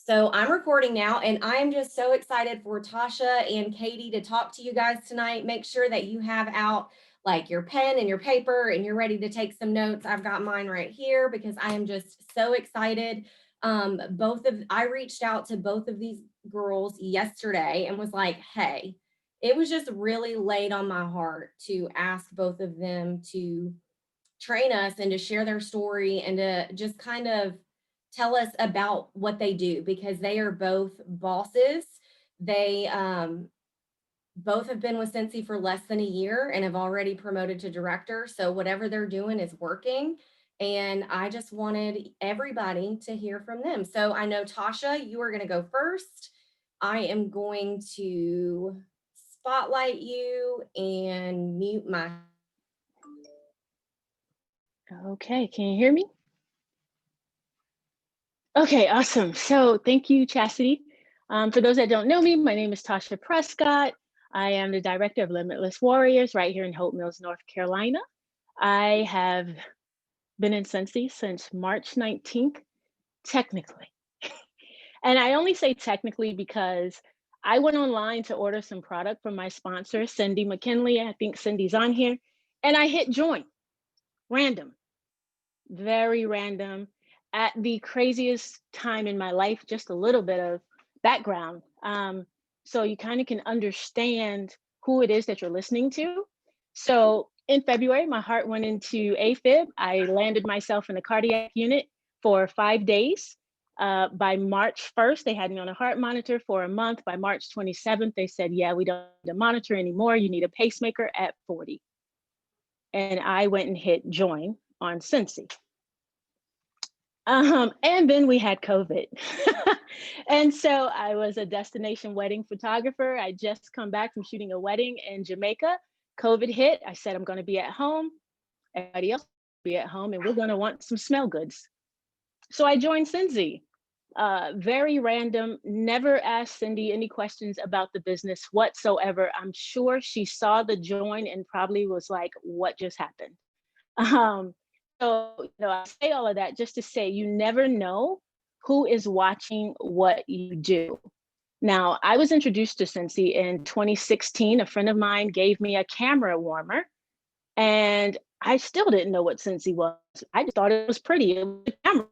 So I'm recording now, and I'm just so excited for Tasha and Katie to talk to you guys tonight. Make sure that you have out like your pen and your paper and you're ready to take some notes. I've got mine right here because I am just so excited. I reached out to both of these girls yesterday and was like, hey, it was just really laid on my heart to ask both of them to train us and to share their story and to just kind of tell us about what they do because they are both bosses. They both have been with Cincy for less than a year and have already promoted to director. So whatever they're doing is working. And I just wanted everybody to hear from them. So I know Tasha, you are going to go first. I am going to spotlight you and mute my. Okay, can you hear me? Okay, awesome. So thank you, Chastity. For those that don't know me, my name is Tasha Prescott. I am the director of Limitless Warriors right here in Hope Mills, North Carolina. I have been in Cincy since March 19th, technically. And I only say technically because I went online to order some product from my sponsor, Cindy McKinley. I think Cindy's on here. And I hit join, random. Very random at the craziest time in my life. Just a little bit of background, so you kind of can understand who it is that you're listening to. So in February, my heart went into AFib. I landed myself in the cardiac unit for 5 days. By March 1st, they had me on a heart monitor for a month. By March 27th, they said, yeah, we don't need to monitor anymore. You need a pacemaker at 40. And I went and hit join on Cincy. And then we had COVID. And so I was a destination wedding photographer. I just come back from shooting a wedding in Jamaica. COVID hit. I said, I'm going to be at home. Everybody else will be at home, and we're going to want some smell goods. So I joined Cincy. Very random, never asked Cindy any questions about the business whatsoever. I'm sure she saw the join and probably was like, what just happened? Um, I say all of that just to say you never know who is watching what you do. Now, I was introduced to Cincy in 2016. A friend of mine gave me a camera warmer, and I still didn't know what Cincy was. I just thought it was pretty. It was a camera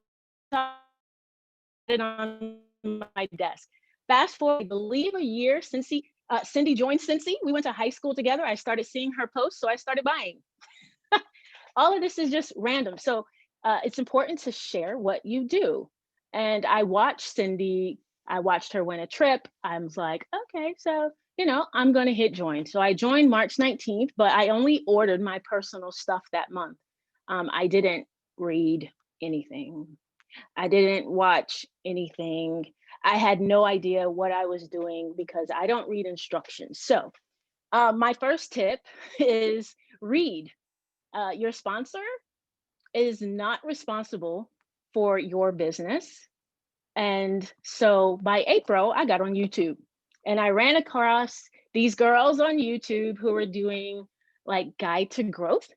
on my desk. Fast forward, I believe a year, Cindy joined Cincy. We went to high school together. I started seeing her posts, so I started buying. All of this is just random. So it's important to share what you do. And I watched Cindy, I watched her win a trip. I was like, okay, so, I'm going to hit join. So I joined March 19th, but I only ordered my personal stuff that month. I didn't read anything. I didn't watch anything. I had no idea what I was doing because I don't read instructions. So my first tip is read. Your sponsor is not responsible for your business. And so by April, I got on YouTube and I ran across these girls on YouTube who were doing like guide to growth.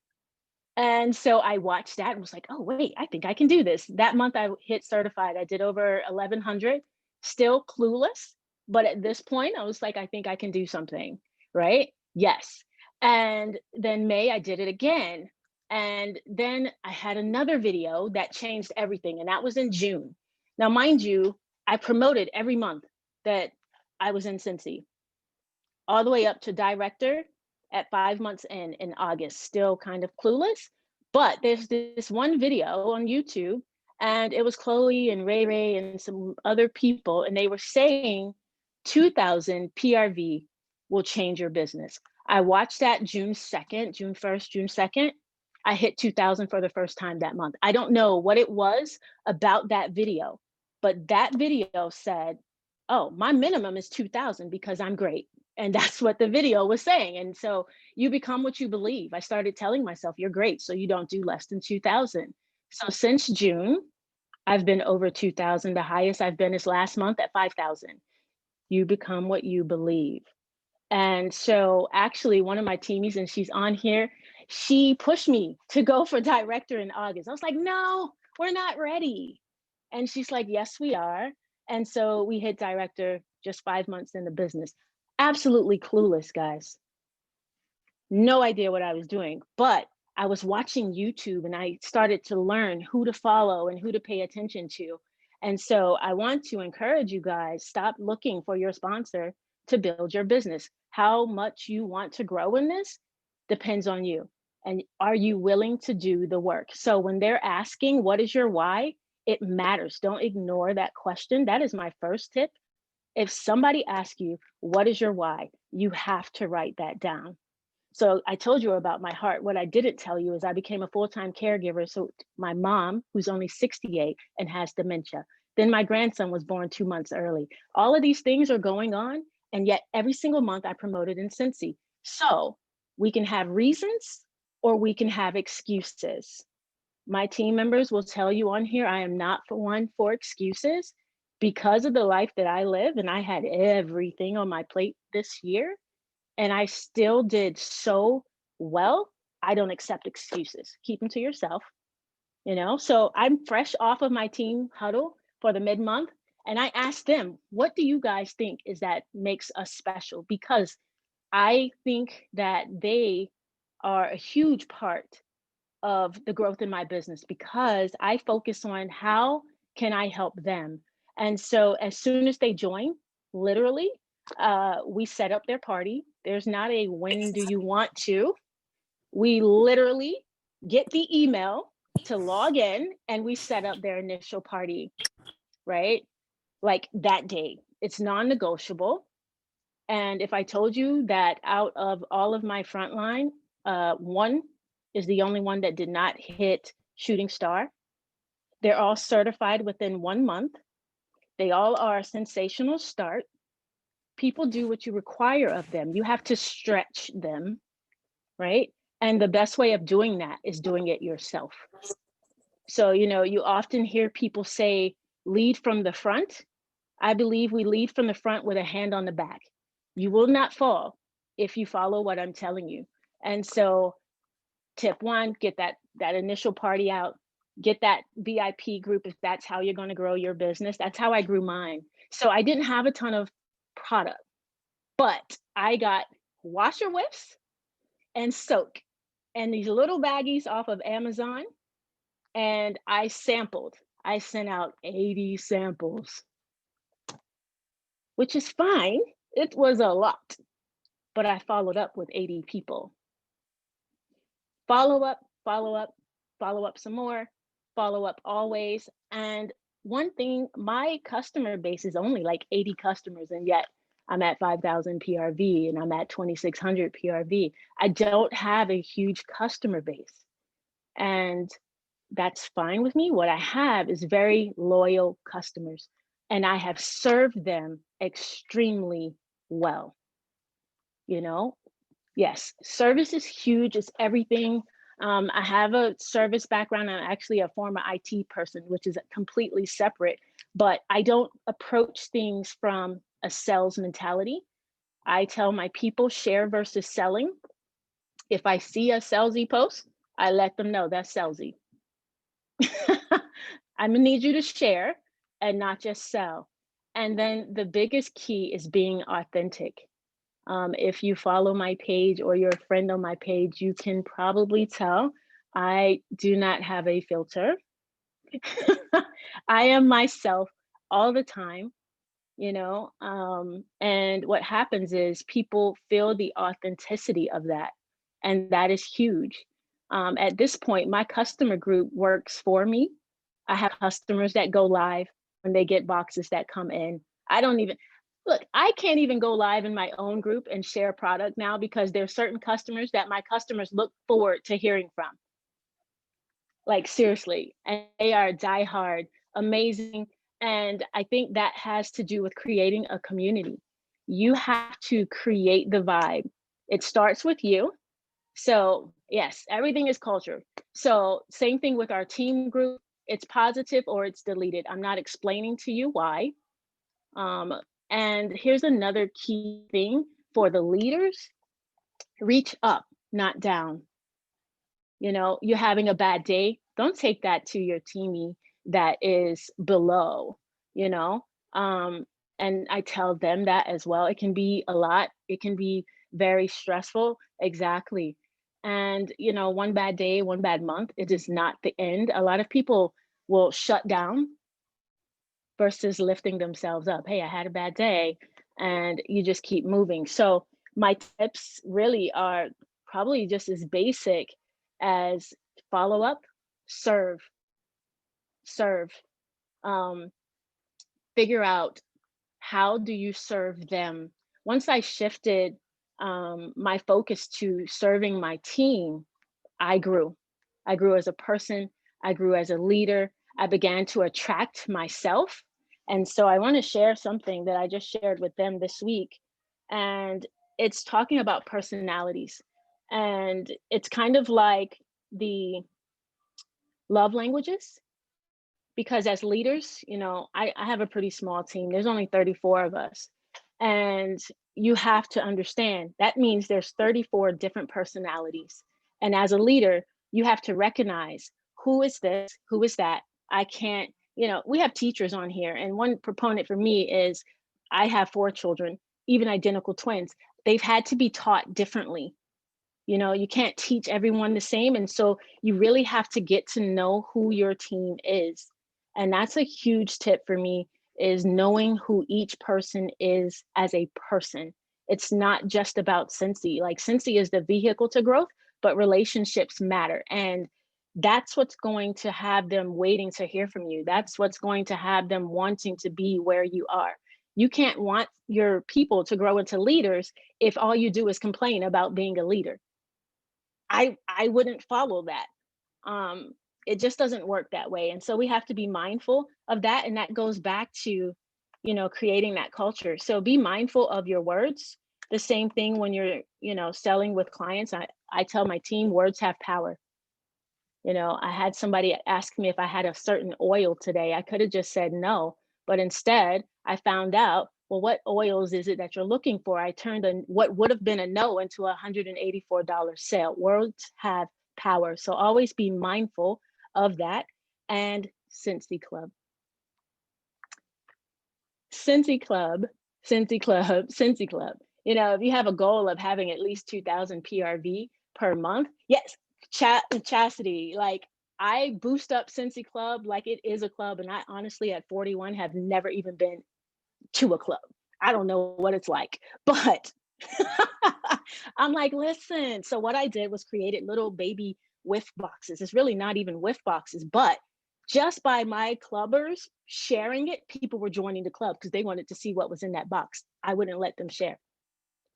And so I watched that and was like, oh, wait, I think I can do this. That month I hit certified. I did over 1,100, still clueless. But at this point, I was like, I think I can do something, right? Yes. And then May, I did it again. And then I had another video that changed everything. And that was in June. Now, mind you, I promoted every month that I was in Cincy, all the way up to director at 5 months in August, still kind of clueless. But there's this one video on YouTube, and it was Chloe and Ray Ray and some other people, and they were saying 2,000 PRV will change your business. I watched that June 2nd, June 1st, June 2nd. I hit 2,000 for the first time that month. I don't know what it was about that video, but that video said, oh, my minimum is 2,000 because I'm great. And that's what the video was saying. And so you become what you believe. I started telling myself, you're great, so you don't do less than 2,000. So since June, I've been over 2,000. The highest I've been is last month at 5,000. You become what you believe. And so actually one of my teamies, and she's on here, she pushed me to go for director in August. I was like, no, we're not ready. And she's like, yes, we are. And so we hit director just 5 months in the business. Absolutely clueless, guys. No idea what I was doing, but I was watching YouTube and I started to learn who to follow and who to pay attention to. And so I want to encourage you guys, stop looking for your sponsor to build your business. How much you want to grow in this depends on you. And are you willing to do the work? So when they're asking, what is your why? It matters. Don't ignore that question. That is my first tip. If somebody asks you, what is your why? You have to write that down. So I told you about my heart. What I didn't tell you is I became a full-time caregiver. So my mom, who's only 68 and has dementia. Then my grandson was born 2 months early. All of these things are going on. And yet every single month I promoted in Cincy. So we can have reasons or we can have excuses. My team members will tell you on here, I am not for one for excuses because of the life that I live. And I had everything on my plate this year and I still did so well. I don't accept excuses. Keep them to yourself, you know? So I'm fresh off of my team huddle for the mid-month and I asked them, what do you guys think is that makes us special? Because I think that they are a huge part of the growth in my business because I focus on how can I help them. And so as soon as they join, literally, we set up their party. There's not a when do you want to. We literally get the email to log in and we set up their initial party, right? Like that day. It's non-negotiable. And if I told you that out of all of my frontline, one is the only one that did not hit shooting star. They're all certified within 1 month. They all are a sensational start. People do what you require of them. You have to stretch them, right? And the best way of doing that is doing it yourself. So, you know, you often hear people say, lead from the front. I believe we lead from the front with a hand on the back. You will not fall if you follow what I'm telling you. And so tip one, get that initial party out, get that VIP group if that's how you're going to grow your business. That's how I grew mine. So I didn't have a ton of product, but I got washer whiffs and soak and these little baggies off of Amazon and I sampled. I sent out 80 samples, which is fine. It was a lot, but I followed up with 80 people. Follow up, follow up, follow up some more, follow up always. And one thing, my customer base is only like 80 customers, and yet I'm at 5,000 PRV and I'm at 2,600 PRV. I don't have a huge customer base, and that's fine with me. What I have is very loyal customers, and I have served them extremely well. You know, yes, service is huge. It's everything. I have a service background. I'm actually a former IT person, which is completely separate, but I don't approach things from a sales mentality. I tell my people share versus selling. If I see a salesy post, I let them know that's salesy. I'm gonna need you to share and not just sell. And then the biggest key is being authentic. If you follow my page or you're a friend on my page, you can probably tell I do not have a filter. I am myself all the time, you know. And what happens is people feel the authenticity of that, and that is huge. At this point, my customer group works for me. I have customers that go live when they get boxes that come in. I don't even look, I can't even go live in my own group and share product now because there's certain customers that my customers look forward to hearing from. Like seriously, and they are diehard, amazing. And I think that has to do with creating a community. You have to create the vibe. It starts with you. So yes, everything is culture. So same thing with our team group. It's positive or it's deleted. I'm not explaining to you why. Um, and here's another key thing for the leaders: reach up, not down. You know, you're having a bad day, don't take that to your teamie that is below, you know. Um, and I tell them that as well. It can be a lot. It can be very stressful. Exactly. And, one bad day, one bad month, it is not the end. A lot of people will shut down versus lifting themselves up. Hey, I had a bad day, and you just keep moving. So, my tips really are probably just as basic as follow up, serve, serve. Um, Figure out how do you serve them. Once I shifted my focus to serving my team, I grew. I grew as a person, I grew as a leader, I began to attract myself. And so I want to share something that I just shared with them this week. And it's talking about personalities. And it's kind of like the love languages, because as leaders, I have a pretty small team. There's only 34 of us. And you have to understand that means there's 34 different personalities. And as a leader, you have to recognize who is this, who is that. I can't, we have teachers on here. And one proponent for me is I have 4 children, even identical twins. They've had to be taught differently. You can't teach everyone the same. And so you really have to get to know who your team is. And that's a huge tip for me, is knowing who each person is as a person. It's not just about Cincy. Like Cincy is the vehicle to growth, but relationships matter. And that's what's going to have them waiting to hear from you. That's what's going to have them wanting to be where you are. You can't want your people to grow into leaders if all you do is complain about being a leader. I wouldn't follow that. Um, it just doesn't work that way. And so we have to be mindful of that. And that goes back to, creating that culture. So be mindful of your words. The same thing when you're, selling with clients. I tell my team words have power. I had somebody ask me if I had a certain oil today. I could have just said no, but instead I found out, well, what oils is it that you're looking for? I turned what would have been a no into a $184 sale. Words have power. So always be mindful of that. And Cincy Club. Cincy Club, Cincy Club, Cincy Club. If you have a goal of having at least 2,000 PRV per month, yes, chastity. Like I boost up Cincy Club like it is a club, and I honestly at 41 have never even been to a club. I don't know what it's like, but I'm like, listen. So what I did was created little baby whiff boxes. It's really not even whiff boxes, but just by my clubbers sharing it, people were joining the club because they wanted to see what was in that box. I wouldn't let them share.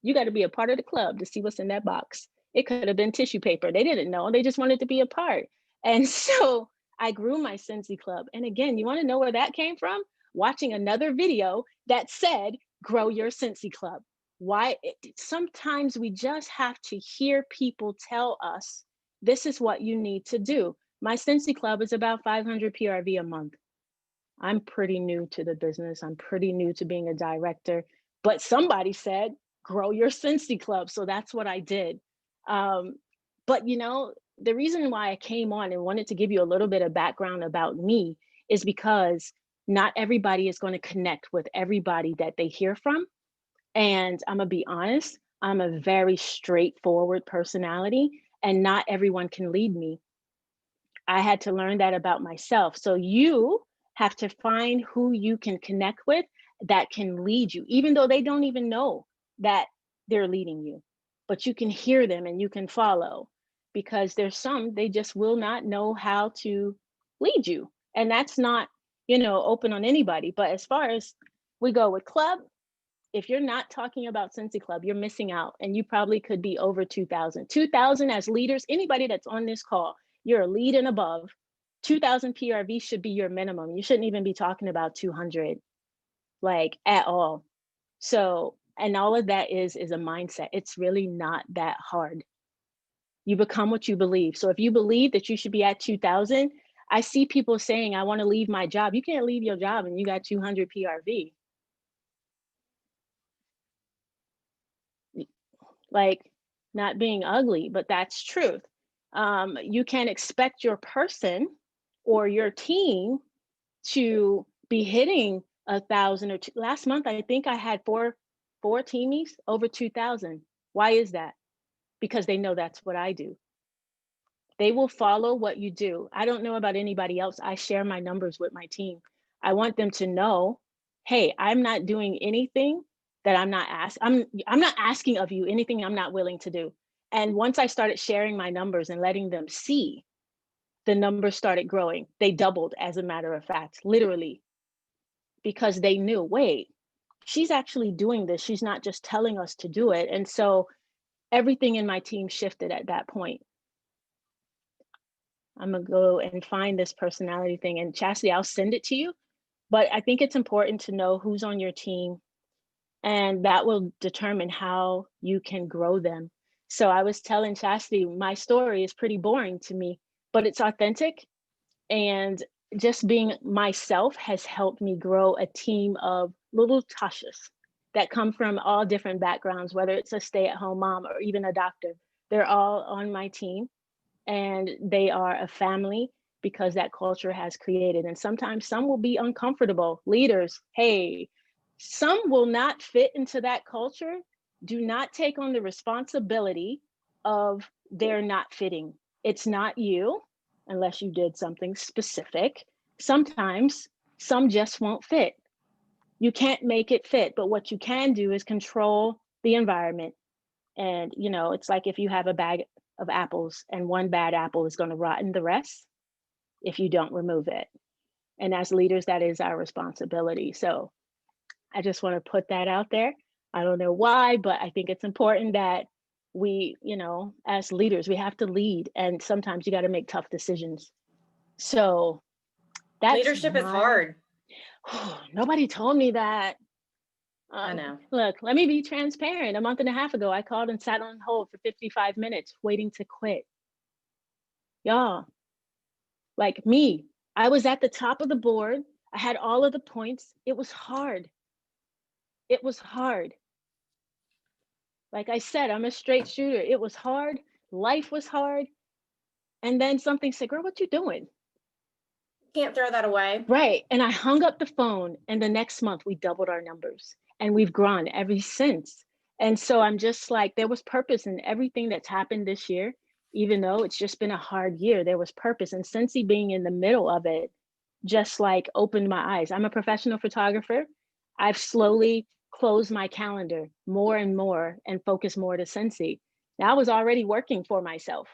You got to be a part of the club to see what's in that box. It could have been tissue paper. They didn't know. They just wanted to be a part. And so I grew my Cincy Club. And again, you want to know where that came from? Watching another video that said, grow your Cincy Club. Why? Sometimes we just have to hear people tell us, this is what you need to do. My Cincy Club is about 500 PRV a month. I'm pretty new to the business. I'm pretty new to being a director, but somebody said, grow your Cincy Club. So that's what I did. Um, but the reason why I came on and wanted to give you a little bit of background about me is because not everybody is going to connect with everybody that they hear from. And I'm going to be honest, I'm a very straightforward personality, and not everyone can lead me. I had to learn that about myself. So you have to find who you can connect with that can lead you, even though they don't even know that they're leading you. But you can hear them and you can follow, because there's some, they just will not know how to lead you. And that's not, open on anybody. But as far as we go with club, if you're not talking about Cincy Club, you're missing out, and you probably could be over 2,000. 2,000 as leaders, anybody that's on this call, you're a lead and above. 2,000 PRV should be your minimum. You shouldn't even be talking about 200, like at all. So, and all of that is a mindset. It's really not that hard. You become what you believe. So if you believe that you should be at 2,000, I see people saying, I want to leave my job. You can't leave your job and you got 200 PRV. Like, not being ugly, but that's truth. You can't expect your person or your team to be hitting 1,000 or two. Last month, I think I had four teamies over 2,000. Why is that? Because they know that's what I do. They will follow what you do. I don't know about anybody else. I share my numbers with my team. I want them to know, hey, I'm not doing anything that I'm not asking of you anything I'm not willing to do. And once I started sharing my numbers and letting them see, the numbers started growing. They doubled, as a matter of fact, literally, because they knew, wait, she's actually doing this. She's not just telling us to do it. And so everything in my team shifted at that point. I'm gonna go and find this personality thing. And Chastity, I'll send it to you. But I think it's important to know who's on your team, and that will determine how you can grow them. So I was telling Chastity, my story is pretty boring to me, but it's authentic. And just being myself has helped me grow a team of little Tashas that come from all different backgrounds, whether it's a stay at home mom or even a doctor. They're all on my team, and they are a family because that culture has created. And sometimes some will be uncomfortable. Leaders, hey, some will not fit into that culture. Do not take on the responsibility of their not fitting. It's not you unless you did something specific. Sometimes some just won't fit. You can't make it fit, but what you can do is control the environment. And, it's like if you have a bag of apples and one bad apple is going to rotten the rest if you don't remove it. And as leaders, that is our responsibility. So I just want to put that out there. I don't know why, but I think it's important that we, as leaders, we have to lead. And sometimes you got to make tough decisions. So that's Leadership is hard. Nobody told me that. I know. Look, let me be transparent. A month and a half ago, I called and sat on hold for 55 minutes waiting to quit. Y'all, like me, I was at the top of the board. I had all of the points. It was hard. It was hard. Like I said, I'm a straight shooter. It was hard. Life was hard. And then something said, girl, what you doing? Can't throw that away. Right. And I hung up the phone, and the next month we doubled our numbers, and we've grown ever since. And so I'm just like, there was purpose in everything that's happened this year, even though it's just been a hard year. There was purpose. And Cincy being in the middle of it just like opened my eyes. I'm a professional photographer. I've slowly closed my calendar more and more and focused more to Cincy. Now I was already working for myself.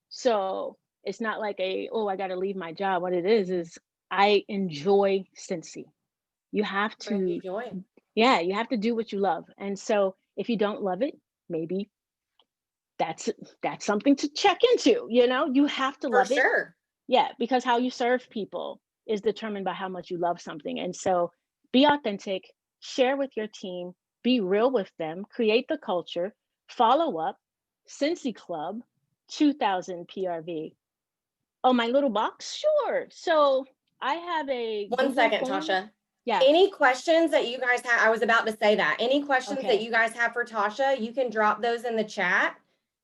So it's not like oh, I got to leave my job. What it is I enjoy Cincy. You have Bring you to, joy. yeah, you have to do what you love. And so if you don't love it, maybe that's something to check into. You have to For love it. sure. Yeah, because how you serve people is determined by how much you love something. And so be authentic, share with your team, be real with them, create the culture, follow up, Cincy Club, 2000 PRV. Oh, my little box? Sure. So I have a 1 Google second, form. Tasha. Yeah. Any questions that you guys have? I was about to say that. Any questions that Okay. you guys have for Tasha, you can drop those in the chat,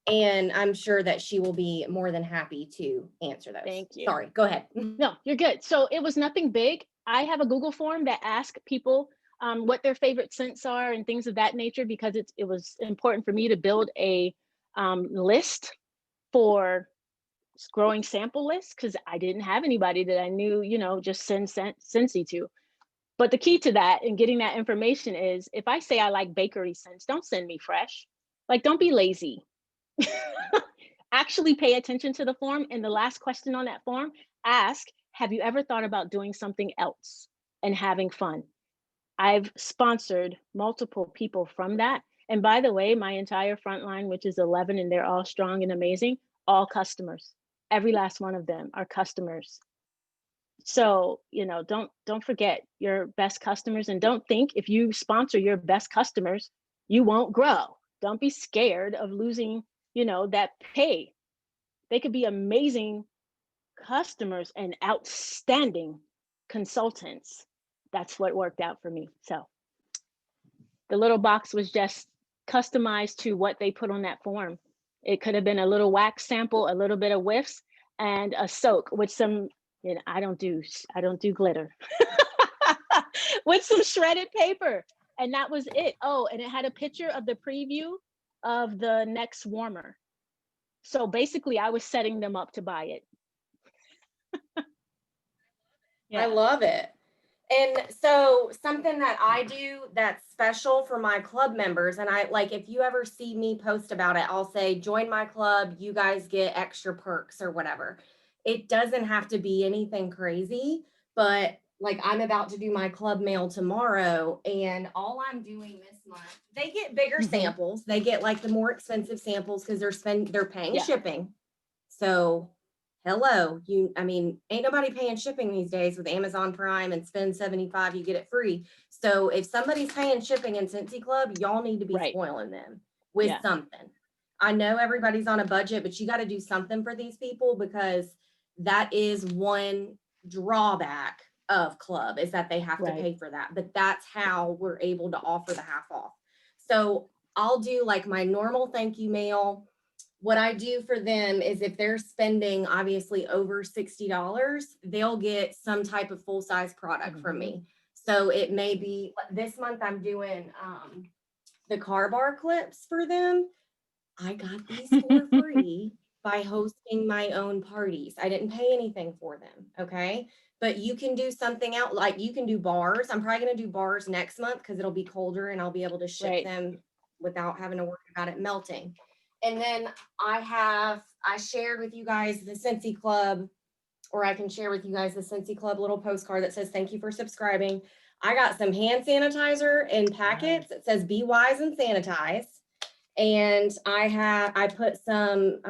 and I'm sure that she will be more than happy to answer those. Thank you. Sorry, go ahead. No, you're good. So it was nothing big. I have a Google form that asks people what their favorite scents are and things of that nature, because it was important for me to build a list for growing sample lists, because I didn't have anybody that I knew, just send Scentsy to. But the key to that and getting that information is, if I say I like bakery scents, don't send me fresh. Like, don't be lazy. Actually pay attention to the form. And the last question on that form, ask, have you ever thought about doing something else and having fun? I've sponsored multiple people from that. And by the way, my entire front line, which is 11, and they're all strong and amazing, all customers. Every last one of them are customers. So, don't forget your best customers, and don't think if you sponsor your best customers, you won't grow. Don't be scared of losing, that pay. They could be amazing customers and outstanding consultants. That's what worked out for me. So the little box was just customized to what they put on that form. It could have been a little wax sample, a little bit of whiffs, and a soak with some, I don't do glitter. with some shredded paper. And that was it. Oh, and it had a picture of the preview of the next warmer. So basically, I was setting them up to buy it. I Yeah. love it. And so something that I do that's special for my club members, and I like if you ever see me post about it, I'll say, join my club, you guys get extra perks or whatever. It doesn't have to be anything crazy, but like I'm about to do my club mail tomorrow, and all I'm doing this month, they get bigger Hmm. samples. They get like the more expensive samples because they're paying Yeah. shipping. So hello, I mean, ain't nobody paying shipping these days with Amazon Prime and spend 75, you get it free. So if somebody's paying shipping in Cincy Club, y'all need to be Right. spoiling them with Yeah. something. I know everybody's on a budget, but you got to do something for these people because that is one drawback of club is that they have to Right. pay for that. But that's how we're able to offer the half off. So I'll do like my normal thank you mail. What I do for them is if they're spending obviously over $60, they'll get some type of full size product from Hmm. me. So it may be this month I'm doing the car bar clips for them. I got these for free by hosting my own parties. I didn't pay anything for them. Okay. But you can do something out like you can do bars. I'm probably going to do bars next month because it'll be colder and I'll be able to ship Right. them without having to worry about it melting. And then I shared with you guys the Cincy Club, or I can share with you guys the Cincy Club little postcard that says, thank you for subscribing. I got some hand sanitizer in Wow. packets. It says, be wise and sanitize. And I put some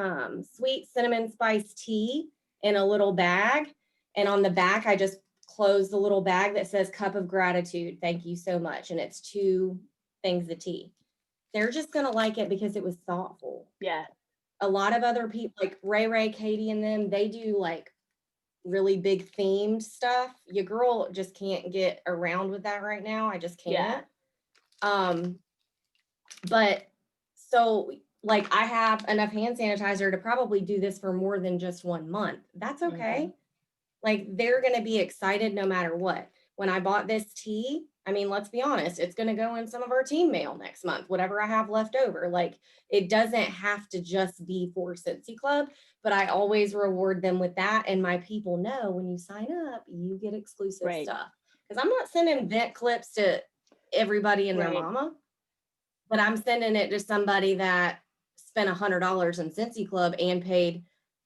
sweet cinnamon spice tea in a little bag. And on the back, I just closed the little bag that says cup of gratitude. Thank you so much. And it's 2 things of tea. They're just going to like it because it was thoughtful. Yeah. A lot of other people like Ray, Katie, and them, they do like really big themed stuff. Your girl just can't get around with that right now. I just Yeah. can't. But so like I have enough hand sanitizer to probably do this for more than just 1 month. That's Hmm. okay. Like they're going to be excited no matter what. When I bought this tea, I mean, let's be honest, it's going to go in some of our team mail next month, whatever I have left over. Like it doesn't have to just be for Cincy Club, but I always reward them with that. And my people know when you sign up, you get exclusive Right. stuff. Because I'm not sending vent clips to everybody and their Right. mama, but I'm sending it to somebody that spent $100 in Cincy Club and paid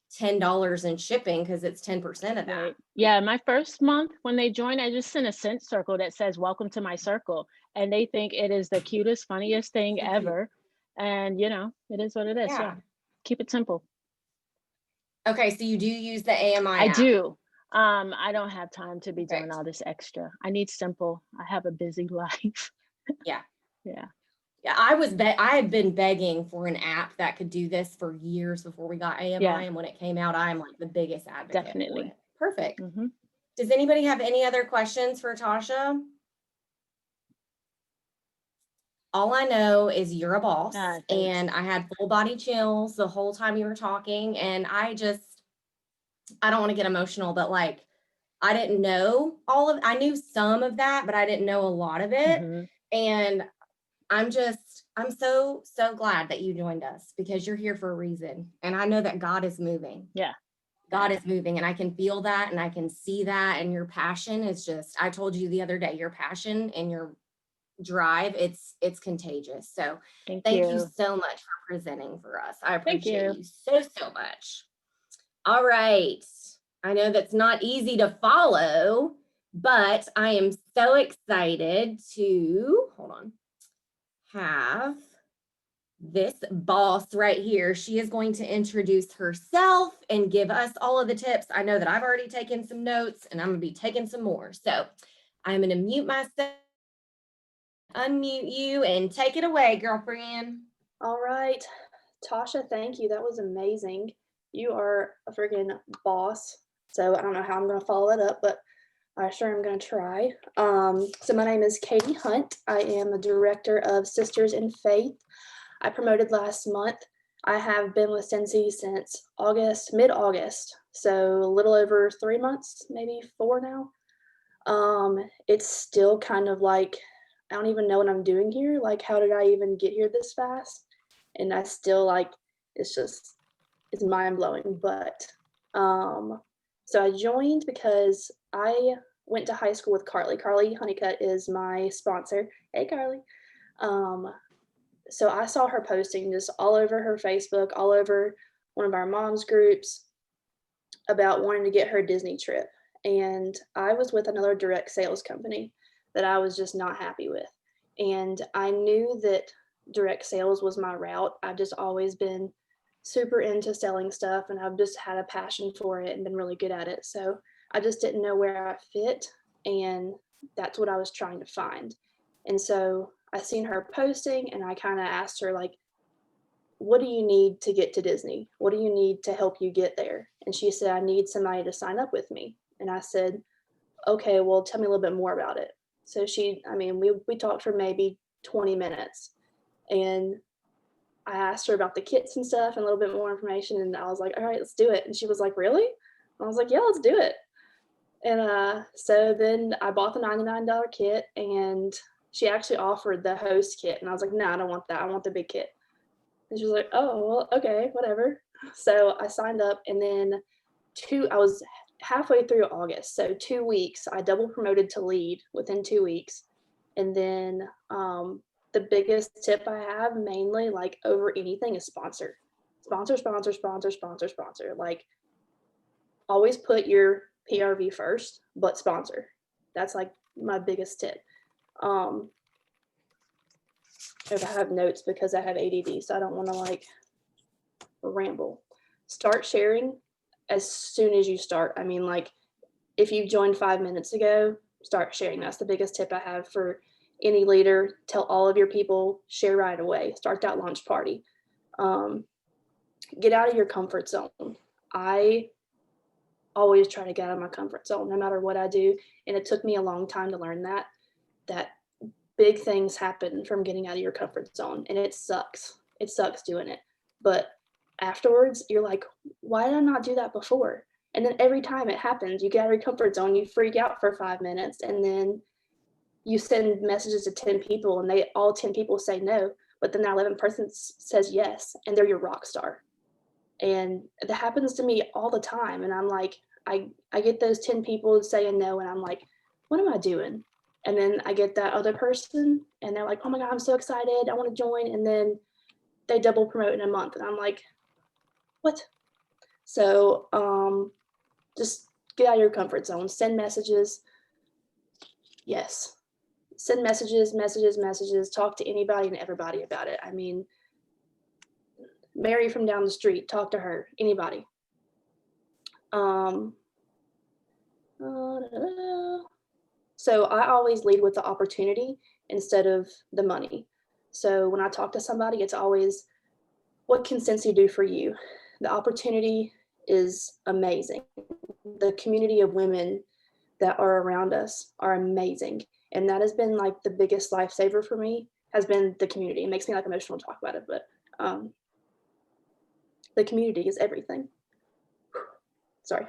$10 in shipping because it's 10% of that. Right. Yeah. My first month when they join, I just sent a scent circle that says, welcome to my circle. And they think it is the cutest, funniest thing So cute. ever. And, it is what it is. Yeah. Yeah. Keep it simple. Okay, so you do use the AMI I app. do. I don't have time to be doing Perfect. all this extra. I need simple. I have a busy life. Yeah. Yeah. Yeah, I had been begging for an app that could do this for years before we got AMI, Yeah. and when it came out, I am like the biggest advocate for Definitely. it. Perfect. Hmm. Does anybody have any other questions for Tasha? All I know is you're a boss, Thanks. and I had full body chills the whole time you were talking, and I don't want to get emotional, but like I knew some of that, but I didn't know a lot of it. Hmm. And I'm so glad that you joined us because you're here for a reason. And I know that God is moving. Yeah. God is moving, and I can feel that and I can see that. And your passion is I told you the other day, your passion and your drive, it's contagious. So Thank thank you you. so much for presenting for us. I Thank appreciate you. you so much. All right. I know that's not easy to follow, but I am so excited to hold on. Have this boss right here. She is going to introduce herself and give us all of the tips. I know that I've already taken some notes and I'm going to be taking some more. So I'm going to mute myself, unmute you, and take it away, girlfriend. All right, Tasha, thank you. That was amazing. You are a freaking boss. So I don't know how I'm going to follow that up, but I sure am going to try. So my name is Katie Hunt. I am the director of Sisters in Faith. I promoted last month. I have been with Cincy since August, mid-August. So a little over 3 months, maybe 4 now. It's still kind of like, I don't even know what I'm doing here. Like, how did I even get here this fast? And I still like, it's just, it's mind blowing. But so I joined because I went to high school with Carly. Carly Honeycutt is my sponsor. Hey, Carly. Um, so I saw her posting just all over her Facebook, all over one of our mom's groups about wanting to get her Disney trip. And I was with another direct sales company that I was just not happy with. And I knew that direct sales was my route. I've just always been super into selling stuff and I've just had a passion for it and been really good at it. So I just didn't know where I fit. And that's what I was trying to find. And so I seen her posting and I kind of asked her, like, what do you need to get to Disney? What do you need to help you get there? And she said, I need somebody to sign up with me. And I said, okay, well, tell me a little bit more about it. So we talked for maybe 20 minutes and I asked her about the kits and stuff and a little bit more information. And I was like, all right, let's do it. And she was like, really? And I was like, yeah, let's do it. And so then I bought the $99 kit and she actually offered the host kit. And I was like, no, I don't want that. I want the big kit. And she was like, oh, well, okay, whatever. So I signed up and then I was halfway through August. So 2 weeks, I double promoted to lead within 2 weeks. And then the biggest tip I have mainly like over anything is sponsor. Sponsor, sponsor, sponsor, sponsor, sponsor. Like always put your PRV first, but sponsor. That's like my biggest tip. If I have notes because I have ADD, so I don't want to like ramble. Start sharing as soon as you start. I mean, like if you joined 5 minutes ago, start sharing. That's the biggest tip I have for any leader. Tell all of your people, share right away. Start that launch party. Get out of your comfort zone. I always try to get out of my comfort zone no matter what I do. And it took me a long time to learn that big things happen from getting out of your comfort zone. And it sucks. It sucks doing it. But afterwards, you're like, why did I not do that before? And then every time it happens, you get out of your comfort zone, you freak out for 5 minutes, and then you send messages to 10 people, and all 10 people say no, but then that 11th person says yes, and they're your rock star. And that happens to me all the time. And I'm like, I get those 10 people saying no, and I'm like, what am I doing? And then I get that other person, and they're like, oh my God, I'm so excited. I want to join. And then they double promote in a month. And I'm like, what? So just get out of your comfort zone. Send messages. Yes. Send messages, messages, messages. Talk to anybody and everybody about it. I mean, Mary from down the street, talk to her, anybody. So I always lead with the opportunity instead of the money. So when I talk to somebody, it's always, what can Cincy do for you? The opportunity is amazing. The community of women that are around us are amazing. And that has been like the biggest lifesaver for me, has been the community. It makes me like emotional to talk about it, but the community is everything. Sorry.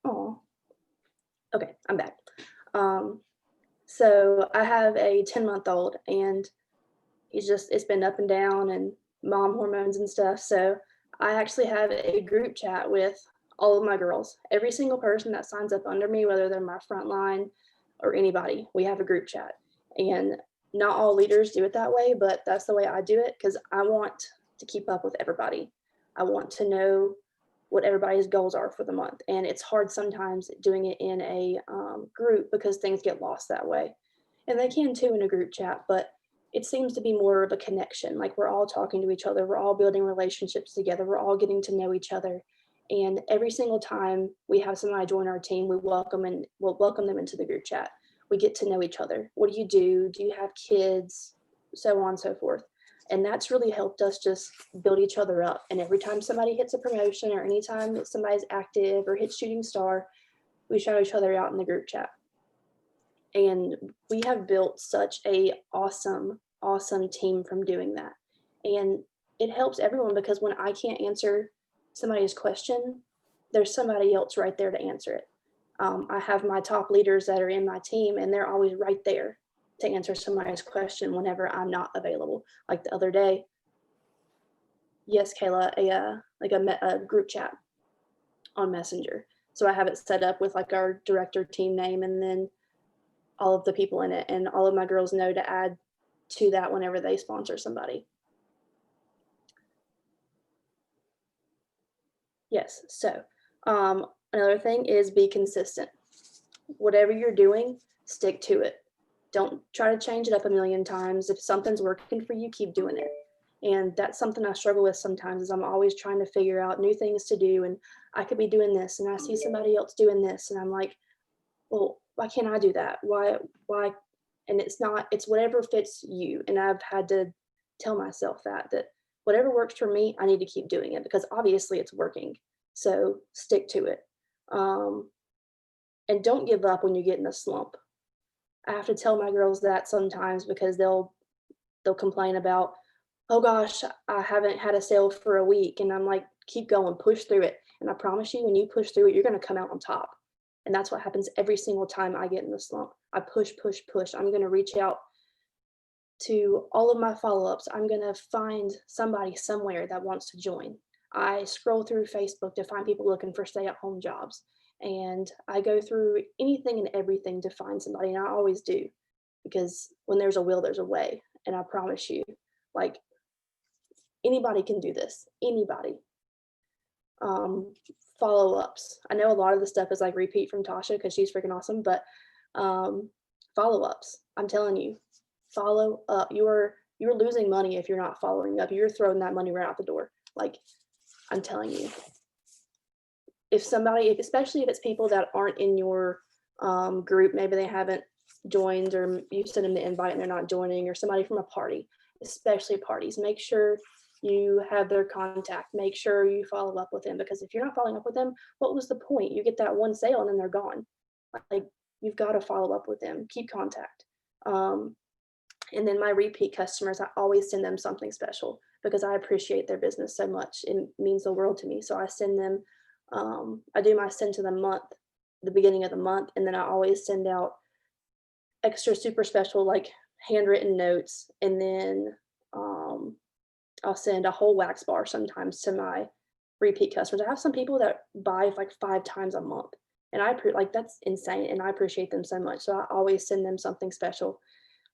Oh, okay, I'm back. So I have a 10-month-old and it's been up and down and mom hormones and stuff. So I actually have a group chat with all of my girls. Every single person that signs up under me, whether they're my front line or anybody, we have a group chat. And not all leaders do it that way, but that's the way I do it because I want to keep up with everybody. I want to know what everybody's goals are for the month. And it's hard sometimes doing it in a group because things get lost that way. And they can too in a group chat, but it seems to be more of a connection. Like we're all talking to each other, we're all building relationships together, we're all getting to know each other. And every single time we have somebody join our team, we'll welcome them into the group chat. We get to know each other. What do you do? Do you have kids? So on and so forth. And that's really helped us just build each other up. And every time somebody hits a promotion or anytime somebody's active or hits shooting star, we shout each other out in the group chat. And we have built such a awesome team from doing that. And it helps everyone, because when I can't answer somebody's question, there's somebody else right there to answer it. I have my top leaders that are in my team, and they're always right there to answer somebody's question whenever I'm not available. Like the other day, yes, Kayla, a group chat on Messenger. So I have it set up with like our director team name and then all of the people in it, and all of my girls know to add to that whenever they sponsor somebody. Yes. So another thing is be consistent. Whatever you're doing, stick to it. Don't try to change it up a million times. If something's working for you, keep doing it. And that's something I struggle with sometimes, is I'm always trying to figure out new things to do, and I could be doing this and I see somebody else doing this and I'm like, well, why can't I do that? Why? And it's whatever fits you. And I've had to tell myself that whatever works for me, I need to keep doing it, because obviously it's working. So stick to it. And don't give up when you get in a slump. I have to tell my girls that sometimes, because they'll complain about, oh gosh, I haven't had a sale for a week. And I'm like, keep going, push through it. And I promise you, when you push through it, you're going to come out on top. And that's what happens every single time I get in the slump. I push, push, push. I'm going to reach out to all of my follow-ups. I'm going to find somebody somewhere that wants to join. I scroll through Facebook to find people looking for stay-at-home jobs. And I go through anything and everything to find somebody. And I always do, because when there's a will, there's a way. And I promise you, like, anybody can do this. Anybody. Follow-ups. I know a lot of the stuff is like repeat from Tasha because she's freaking awesome, but follow-ups. I'm telling you, follow up. You're losing money if you're not following up. You're throwing that money right out the door. Like, I'm telling you. Especially if it's people that aren't in your group, maybe they haven't joined, or you send them the invite and they're not joining, or somebody from a party, especially parties, make sure you have their contact, make sure you follow up with them, because if you're not following up with them, what was the point? You get that one sale and then they're gone. Like, you've got to follow up with them, keep contact. And then my repeat customers, I always send them something special, because I appreciate their business so much. It means the world to me. So I send them, I do my send to the month, the beginning of the month, and then I always send out extra super special, like handwritten notes. And then I'll send a whole wax bar sometimes to my repeat customers. I have some people that buy like 5 times a month, and like, that's insane, and I appreciate them so much. So I always send them something special.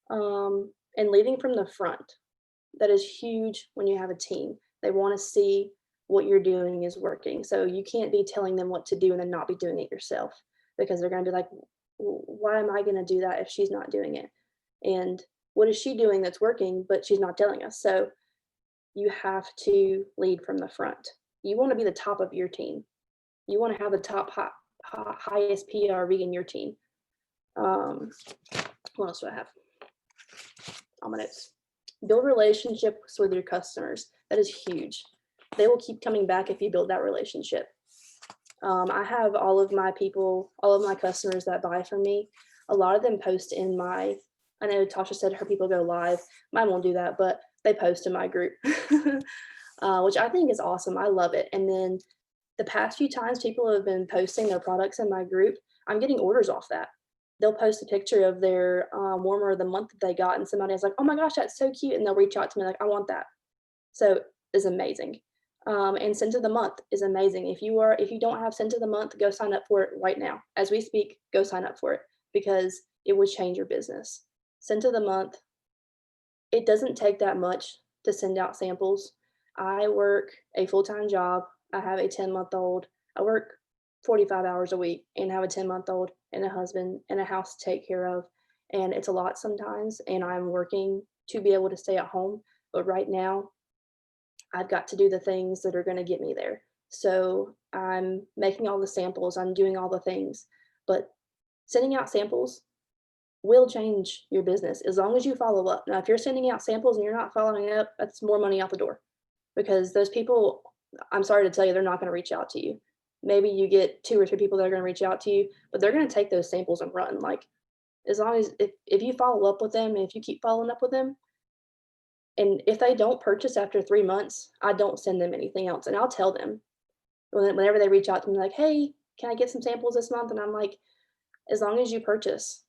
And leading from the front, that is huge when you have a team. They want to see what you're doing is working. So you can't be telling them what to do and then not be doing it yourself, because they're going to be like, why am I going to do that if she's not doing it? And what is she doing that's working, but she's not telling us? So you have to lead from the front. You want to be the top of your team. You want to have the top highest PRV in your team. What else do I have on my notes? Build relationships with your customers. That is huge. They will keep coming back if you build that relationship. I have all of my customers that buy from me. A lot of them post in I know Tasha said her people go live. Mine won't do that, but they post in my group, which I think is awesome. I love it. And then the past few times people have been posting their products in my group, I'm getting orders off that. They'll post a picture of their warmer of the month that they got, and somebody is like, oh my gosh, that's so cute. And they'll reach out to me like, I want that. So it's amazing. And scent of the month is amazing. If you don't have scent of the month, go sign up for it right now. As we speak, go sign up for it, because it would change your business. Scent of the month, it doesn't take that much to send out samples. I work a full-time job. I have a 10-month-old. I work 45 hours a week and have a 10-month-old and a husband and a house to take care of. And it's a lot sometimes, and I'm working to be able to stay at home. But right now, I've got to do the things that are going to get me there. So I'm making all the samples, I'm doing all the things, but sending out samples will change your business as long as you follow up. Now, if you're sending out samples and you're not following up, that's more money out the door, because those people, I'm sorry to tell you, they're not going to reach out to you. Maybe you get 2 or 3 people that are going to reach out to you, but they're going to take those samples and run. Like, as long as if you follow up with them and if you keep following up with them, And if they don't purchase after 3 months, I don't send them anything else, and I'll tell them whenever they reach out to me like, "Hey, can I get some samples this month?" And I'm like, "As long as you purchase."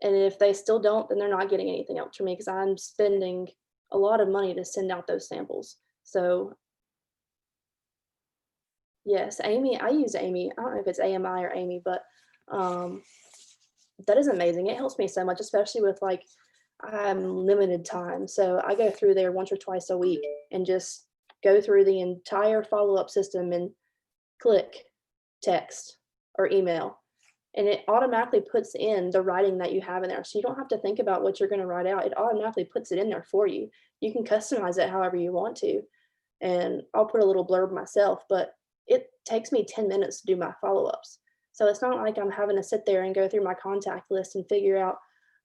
And if they still don't, then they're not getting anything else from me because I'm spending a lot of money to send out those samples. So, yes, Amy, I use Amy. I don't know if it's AMI or Amy, but, um, that is amazing. It helps me so much, especially with, like, limited time. So I go through there once or twice a week and just go through the entire follow-up system and click text or email. And it automatically puts in the writing that you have in there. So you don't have to think about what you're going to write out. It automatically puts it in there for you. You can customize it however you want to. And I'll put a little blurb myself, but it takes me 10 minutes to do my follow-ups. So it's not like I'm having to sit there and go through my contact list and figure out,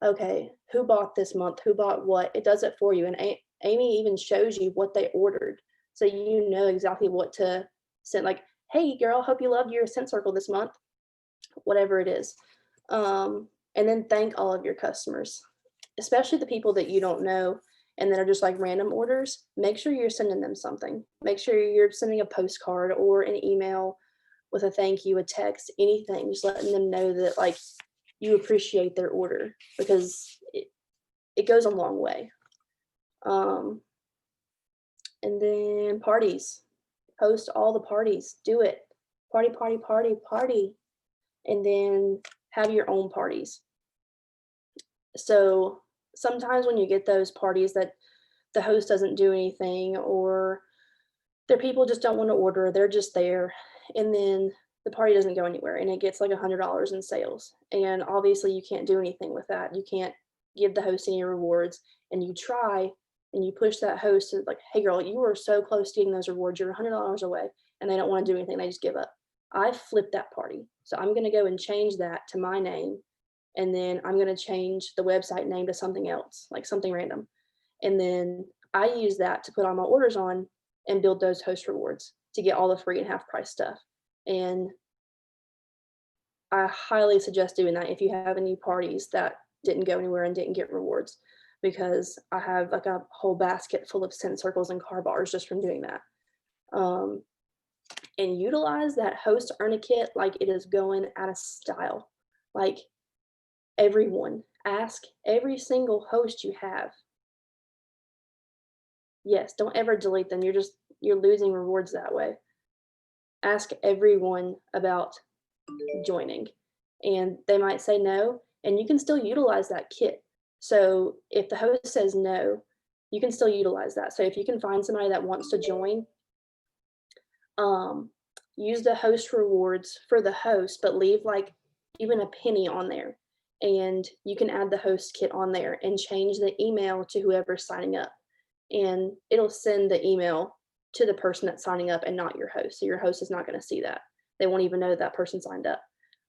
okay, who bought this month, who bought what. It does it for you. And Amy even shows you what they ordered. So you know exactly what to send. Like, hey, girl, hope you loved your scent circle this month, whatever it is. And then thank all of your customers, especially the people that you don't know and that are just like random orders. Make sure you're sending them something. Make sure you're sending a postcard or an email with a thank you, a text, anything, just letting them know that like you appreciate their order because it goes a long way. Um, and then parties, host all the parties, do it. Party, party, party, party. And then have your own parties. So sometimes when you get those parties that the host doesn't do anything or their people just don't want to order, they're just there, and then the party doesn't go anywhere and it gets like $100 in sales. And obviously you can't do anything with that. You can't give the host any rewards, and you try and you push that host to like, hey girl, you were so close to getting those rewards, you're $100 away, and they don't want to do anything, they just give up. I flipped that party. So I'm going to go and change that to my name. And then I'm going to change the website name to something else, like something random. And then I use that to put all my orders on and build those host rewards to get all the free and half price stuff. And I highly suggest doing that if you have any parties that didn't go anywhere and didn't get rewards, because I have like a whole basket full of scent circles and car bars just from doing that. Um, and utilize that host earn a kit like it is going out of style. Like everyone, ask every single host you have. Yes, don't ever delete them. You're losing rewards that way. Ask everyone about joining, and they might say no, and you can still utilize that kit. So if the host says no, you can still utilize that. So if you can find somebody that wants to join, use the host rewards for the host, but leave like even a penny on there. And you can add the host kit on there and change the email to whoever's signing up. And it'll send the email to the person that's signing up and not your host. So your host is not going to see that. They won't even know that person signed up.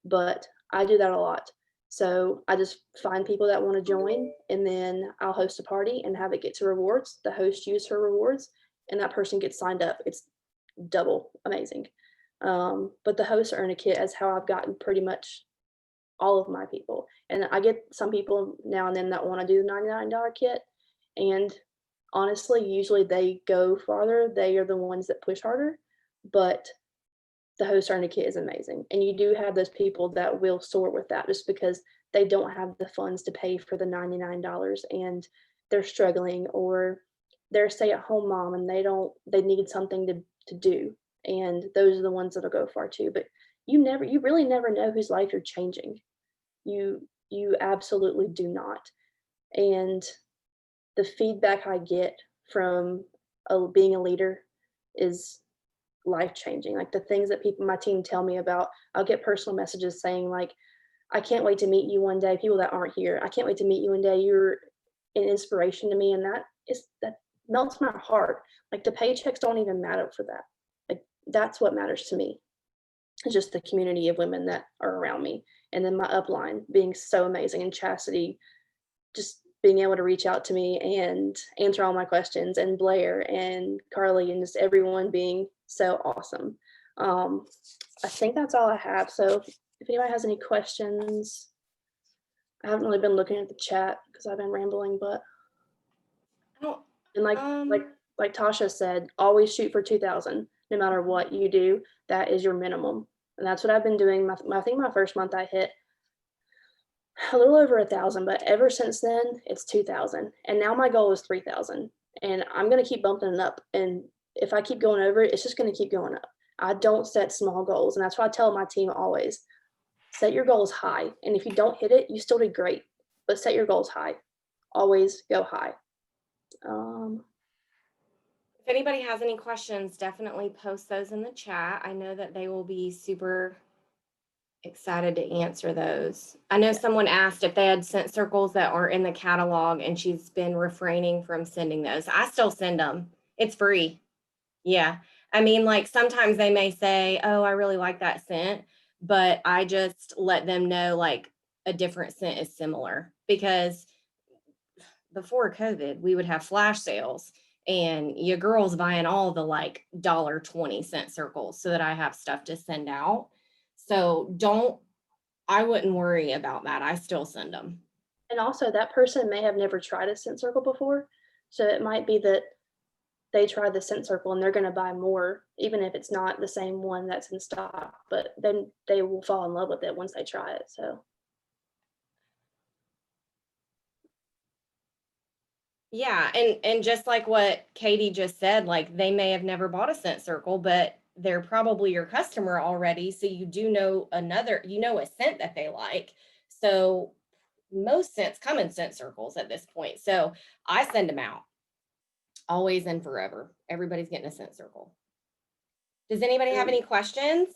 But I do that a lot. So I just find people that want to join, and then I'll host a party and have it get to rewards. The host use her rewards, and that person gets signed up. It's double amazing. But the host earn a kit is how I've gotten pretty much all of my people. And I get some people now and then that want to do the $99 kit. And honestly, usually they go farther. They are the ones that push harder. But the host earn a kit is amazing. And you do have those people that will soar with that just because they don't have the funds to pay for the $99 and they're struggling, or they're a stay-at-home mom and they need something to do. And those are the ones that'll go far too. But you really never know whose life you're changing. You absolutely do not. And the feedback I get from being a leader is life changing. Like the things that people, my team tell me about, I'll get personal messages saying like, I can't wait to meet you one day. People that aren't here, I can't wait to meet you one day. You're an inspiration to me. And that melts my heart. Like the paychecks don't even matter for that. Like that's what matters to me. It's just the community of women that are around me. And then my upline being so amazing, and Chastity just being able to reach out to me and answer all my questions, and Blair and Carly and just everyone being so awesome. I think that's all I have. So if anybody has any questions, I haven't really been looking at the chat because I've been rambling, but And like Tasha said, always shoot for 2,000 no matter what you do. That is your minimum. And that's what I've been doing. I think my first month I hit a little over 1,000, but ever since then it's 2,000. And now my goal is 3,000. And I'm gonna keep bumping it up. And if I keep going over it, it's just gonna keep going up. I don't set small goals. And that's why I tell my team always set your goals high. And if you don't hit it, you still did great. But set your goals high. Always go high. If anybody has any questions, definitely post those in the chat. I know that they will be super excited to answer those. I know someone asked if they had scent circles that aren't in the catalog, and she's been refraining from sending those. I still send them. It's free. Yeah. I mean, like sometimes they may say, oh, I really like that scent, but I just let them know like a different scent is similar, because before COVID, we would have flash sales and your girl's buying all the like $1.20 scent circles so that I have stuff to send out. So I wouldn't worry about that. I still send them. And also, that person may have never tried a scent circle before. So it might be that they try the scent circle and they're going to buy more, even if it's not the same one that's in stock, but then they will fall in love with it once they try it. So, Yeah, and just like what Katie just said, like they may have never bought a scent circle, but they're probably your customer already, so you do know a scent that they like. So most scents come in scent circles at this point. So I send them out always and forever. Everybody's getting a scent circle. Does anybody have any questions?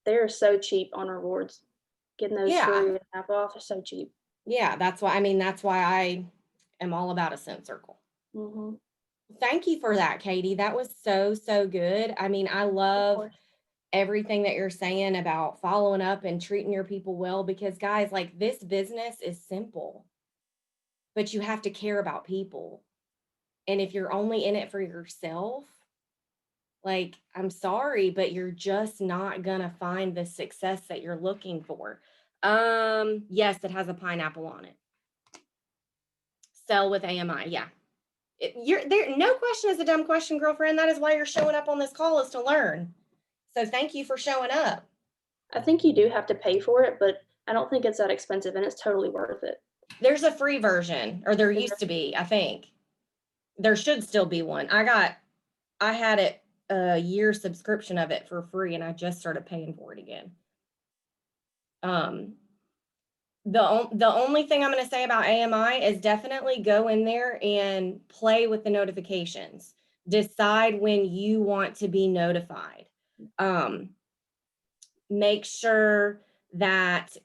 they're so cheap on rewards. Getting those Yeah. free and half off is so cheap. Yeah, that's why I am all about a scent circle. Mm-hmm. Thank you for that, Katie. That was so, so good. I mean, I love everything that you're saying about following up and treating your people well, because guys, like this business is simple, but you have to care about people. And if you're only in it for yourself, like, I'm sorry, but you're just not gonna find the success that you're looking for. Yes, it has a pineapple on it. Sell with AMI, yeah. You're there. No question is a dumb question, girlfriend. That is why you're showing up on this call, is to learn. So thank you for showing up. I think you do have to pay for it, but I don't think it's that expensive and it's totally worth it. There's a free version, or there used to be, I think. There should still be one. I had it a year subscription of it for free, and I just started paying for it again. The only thing I'm going to say about AMI is definitely go in there and play with the notifications. Decide when you want to be notified. Make sure that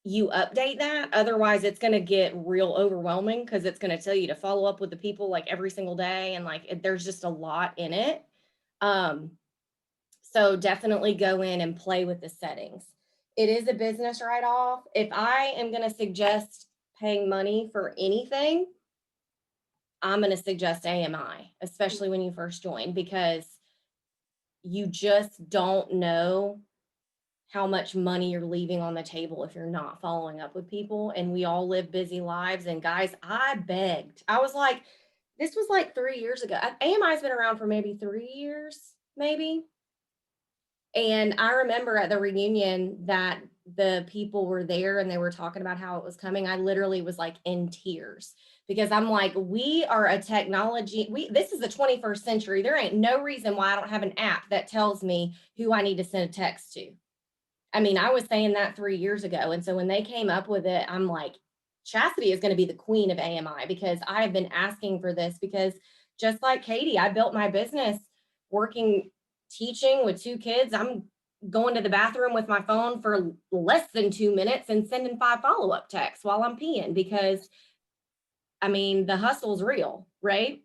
you update that. Otherwise, it's going to get real overwhelming, because it's going to tell you to follow up with the people like every single day. And like, there's just a lot in it. So definitely go in and play with the settings. It is a business write-off. If I am going to suggest paying money for anything, I'm going to suggest AMI, especially when you first join, because you just don't know how much money you're leaving on the table if you're not following up with people. And we all live busy lives. And guys, I begged. I was like, this was like 3 years ago. AMI has been around for maybe 3 years, maybe. And I remember at the reunion that the people were there and they were talking about how it was coming. I literally was like in tears, because I'm like, we are a technology. This is the 21st century. There ain't no reason why I don't have an app that tells me who I need to send a text to. I mean, I was saying that 3 years ago. And so when they came up with it, I'm like, Chastity is going to be the queen of AMI, because I have been asking for this, because just like Katie, I built my business teaching with 2 kids. I'm going to the bathroom with my phone for less than 2 minutes and sending 5 follow-up texts while I'm peeing, because I mean, the hustle's real, right?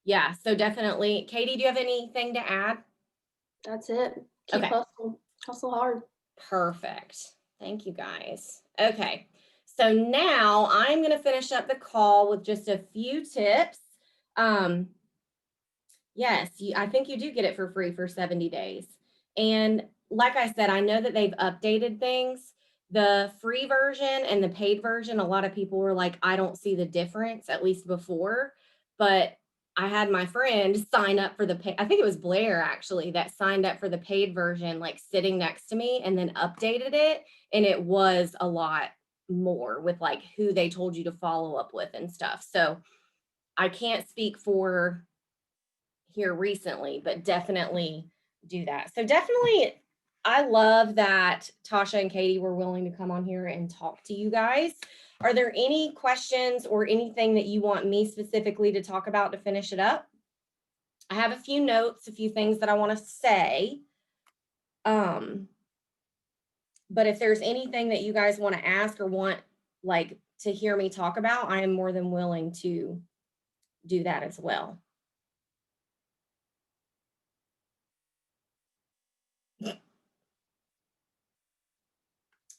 Yeah. So definitely. Katie, do you have anything to add? That's it. Keep hustle hard. Perfect. Thank you, guys. Okay. So now I'm going to finish up the call with just a few tips. Yes, I think you do get it for free for 70 days. And like I said, I know that they've updated things. The free version and the paid version, a lot of people were like, I don't see the difference, at least before. But I had my friend sign up for the pay. I think it was Blair actually that signed up for the paid version, like sitting next to me, and then updated it. And it was a lot more with like who they told you to follow up with and stuff. So I can't speak for here recently, but definitely do that. So definitely, I love that Tasha and Katie were willing to come on here and talk to you guys. Are there any questions or anything that you want me specifically to talk about to finish it up? I have a few notes, a few things that I want to say. But if there's anything that you guys want to ask or want like to hear me talk about, I am more than willing to do that as well.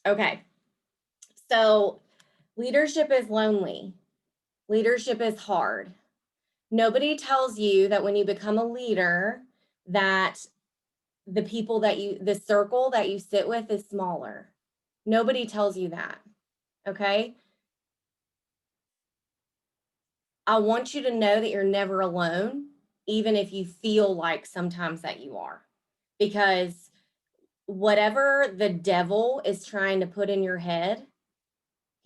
Okay. So leadership is lonely. Leadership is hard. Nobody tells you that when you become a leader, that the circle that you sit with is smaller. Nobody tells you that. Okay. I want you to know that you're never alone, even if you feel like sometimes that you are, because whatever the devil is trying to put in your head,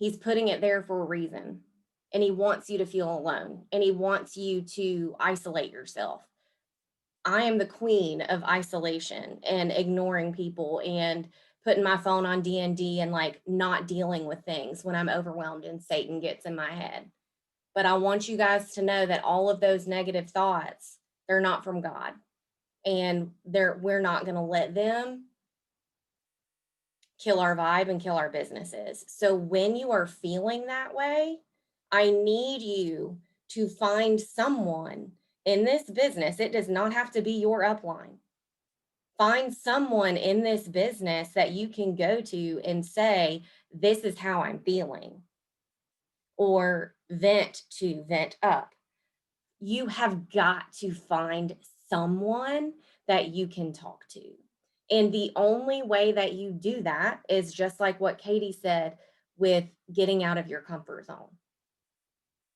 he's putting it there for a reason. And he wants you to feel alone and he wants you to isolate yourself. I am the queen of isolation and ignoring people and putting my phone on D&D and like not dealing with things when I'm overwhelmed and Satan gets in my head. But I want you guys to know that all of those negative thoughts, they're not from God. And we're not going to let them kill our vibe and kill our businesses. So when you are feeling that way, I need you to find someone in this business. It does not have to be your upline. Find someone in this business that you can go to and say, this is how I'm feeling, or vent up. You have got to find someone that you can talk to. And the only way that you do that is just like what Katie said with getting out of your comfort zone.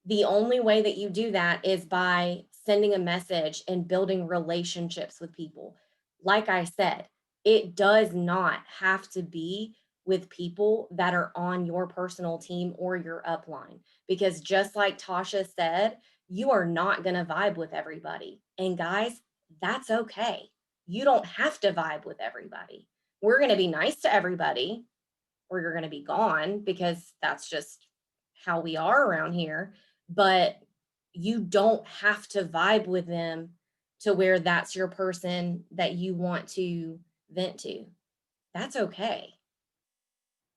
The only way that you do that is by sending a message and building relationships with people. Like I said, it does not have to be with people that are on your personal team or your upline. Because just like Tasha said, you are not going to vibe with everybody. And guys, that's okay. You don't have to vibe with everybody. We're going to be nice to everybody or you're going to be gone because that's just how we are around here. But you don't have to vibe with them to where that's your person that you want to vent to. That's okay.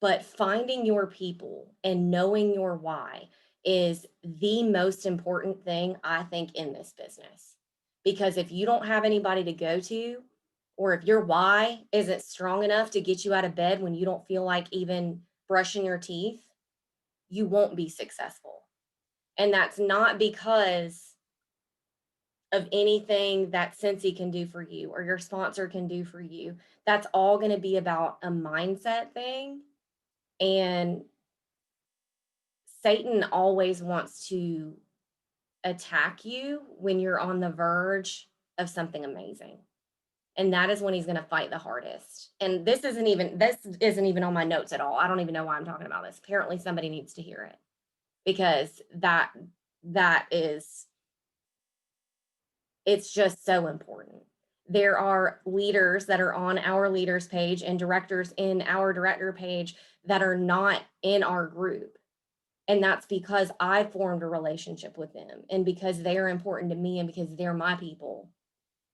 But finding your people and knowing your why is the most important thing, I think, in this business. Because if you don't have anybody to go to, or if your why isn't strong enough to get you out of bed when you don't feel like even brushing your teeth, you won't be successful. And that's not because of anything that Cincy can do for you or your sponsor can do for you. That's all going to be about a mindset thing. And Satan always wants to attack you when you're on the verge of something amazing. And that is when he's going to fight the hardest. And this isn't even on my notes at all. I don't even know why I'm talking about this. Apparently somebody needs to hear it because it's just so important. There are leaders that are on our leaders page and directors in our director page that are not in our group. And that's because I formed a relationship with them and because they are important to me and because they're my people.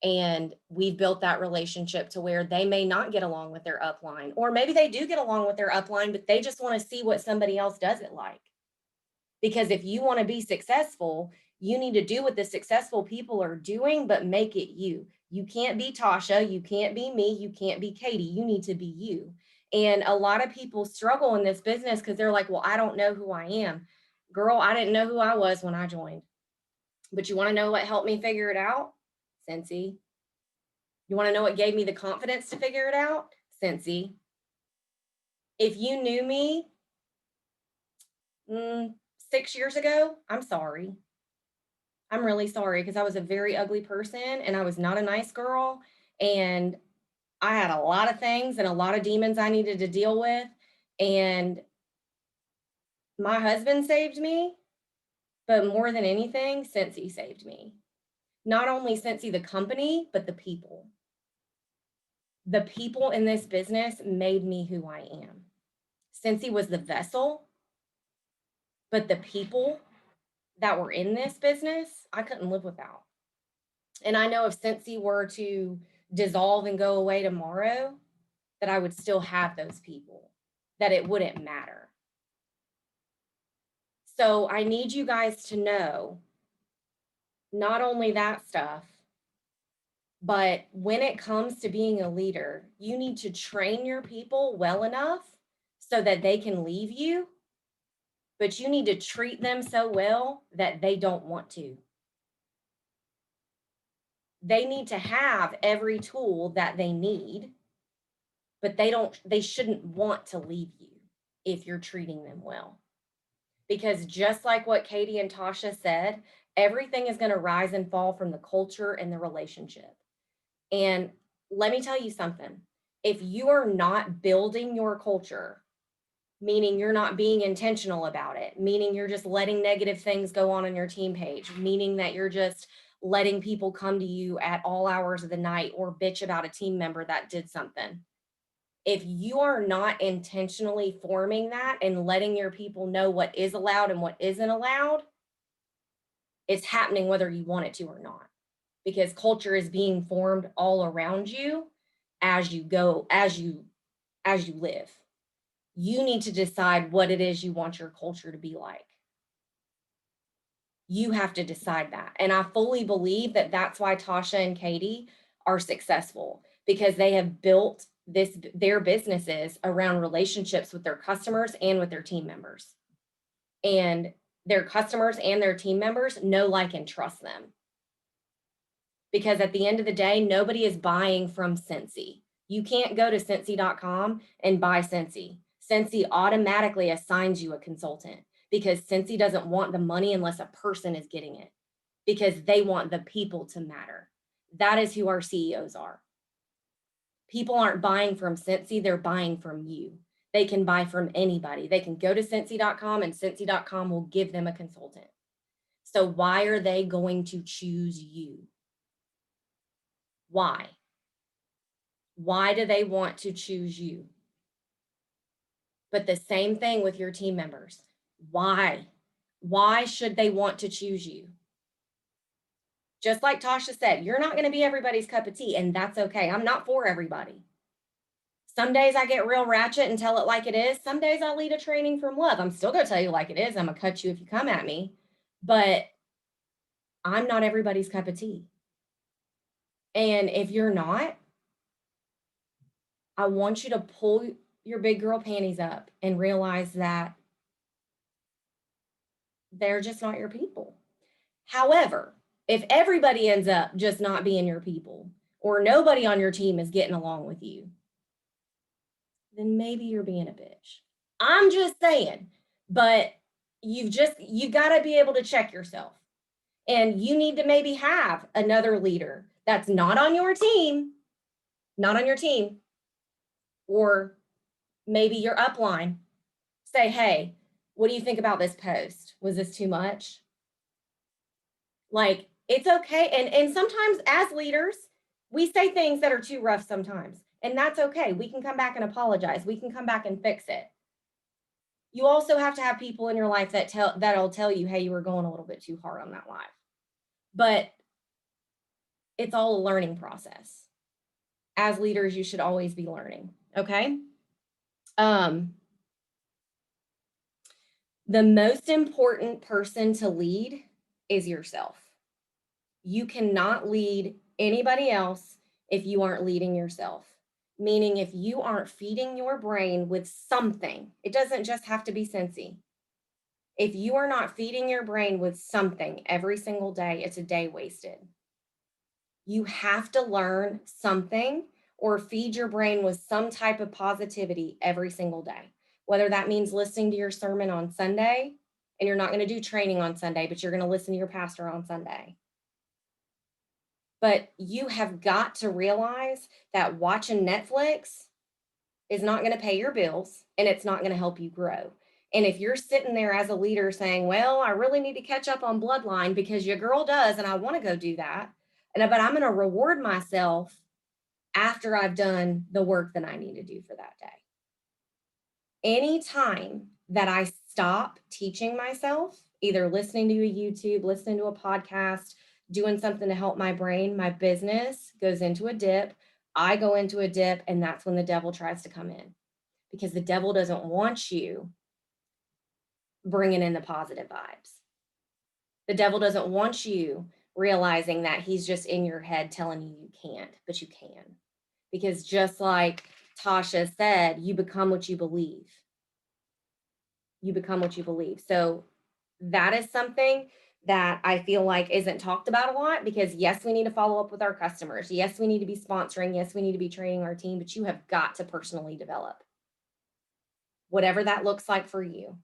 And we've built that relationship to where they may not get along with their upline, or maybe they do get along with their upline, but they just want to see what somebody else does it like. Because if you want to be successful, you need to do what the successful people are doing, but make it you. You can't be Tasha. You can't be me. You can't be Katie. You need to be you. And a lot of people struggle in this business because they're like, well, I don't know who I am. Girl, I didn't know who I was when I joined. But you want to know what helped me figure it out? Cincy. You want to know what gave me the confidence to figure it out? Cincy. If you knew me 6 years ago, I'm sorry. I'm really sorry because I was a very ugly person and I was not a nice girl. And I had a lot of things and a lot of demons I needed to deal with. And my husband saved me, but more than anything, Cincy saved me. Not only Cincy, the company, but the people. The people in this business made me who I am. Cincy was the vessel, but the people that were in this business, I couldn't live without. And I know if Cincy were to dissolve and go away tomorrow, that I would still have those people, that it wouldn't matter. So I need you guys to know not only that stuff, but when it comes to being a leader, you need to train your people well enough so that they can leave you, but you need to treat them so well that they don't want to. They need to have every tool that they need, but they shouldn't want to leave you if you're treating them well. Because just like what Katie and Tasha said, everything is going to rise and fall from the culture and the relationship. And let me tell you something. If you are not building your culture, meaning you're not being intentional about it, meaning you're just letting negative things go on your team page, meaning that you're just letting people come to you at all hours of the night or bitch about a team member that did something. If you are not intentionally forming that and letting your people know what is allowed and what isn't allowed, it's happening whether you want it to or not, because culture is being formed all around you as you go, as you live. You need to decide what it is you want your culture to be like. You have to decide that. And I fully believe that that's why Tasha and Katie are successful, because they have built their businesses around relationships with their customers and with their team members. And their customers and their team members know, like, and trust them. Because at the end of the day, nobody is buying from Cincy. You can't go to Cincy.com and buy Cincy. Cincy automatically assigns you a consultant because Cincy doesn't want the money unless a person is getting it, because they want the people to matter. That is who our CEOs are. People aren't buying from Cincy, they're buying from you. They can buy from anybody. They can go to Cincy.com and Cincy.com will give them a consultant. So why are they going to choose you? Why? Why do they want to choose you? But the same thing with your team members. Why? Why should they want to choose you? Just like Tasha said, you're not going to be everybody's cup of tea, and that's okay. I'm not for everybody. Some days I get real ratchet and tell it like it is. Some days I lead a training from love. I'm still going to tell you like it is. I'm going to cut you if you come at me, but I'm not everybody's cup of tea. And if you're not, I want you to pull your big girl panties up and realize that they're just not your people. However, if everybody ends up just not being your people, or nobody on your team is getting along with you, then maybe you're being a bitch. I'm just saying, but you've got to be able to check yourself. And you need to maybe have another leader that's not on your team, or maybe your upline. Say, hey, what do you think about this post? Was this too much? Like, it's okay. And sometimes as leaders, we say things that are too rough sometimes, and that's okay. We can come back and apologize. We can come back and fix it. You also have to have people in your life that'll tell you, hey, you were going a little bit too hard on that live. But it's all a learning process. As leaders, you should always be learning, okay? The most important person to lead is yourself. You cannot lead anybody else if you aren't leading yourself. Meaning, if you aren't feeding your brain with something, it doesn't just have to be Cincy. If you are not feeding your brain with something every single day, it's a day wasted. You have to learn something, or feed your brain with some type of positivity every single day. Whether that means listening to your sermon on Sunday, and you're not going to do training on Sunday, but you're going to listen to your pastor on Sunday. But you have got to realize that watching Netflix is not going to pay your bills, and it's not going to help you grow. And if you're sitting there as a leader saying, well, I really need to catch up on Bloodline because your girl does, and I want to go do that, but I'm going to reward myself after I've done the work that I need to do for that day. Anytime that I stop teaching myself, either listening to a YouTube, listening to a podcast, doing something to help my brain, my business goes into a dip. I go into a dip, and that's when the devil tries to come in, because the devil doesn't want you bringing in the positive vibes. The devil doesn't want you realizing that he's just in your head telling you you can't, but you can. Because just like Tasha said, you become what you believe. You become what you believe. So that is something that I feel like isn't talked about a lot, because yes, we need to follow up with our customers. Yes, we need to be sponsoring. Yes, we need to be training our team, but you have got to personally develop. Whatever that looks like for you,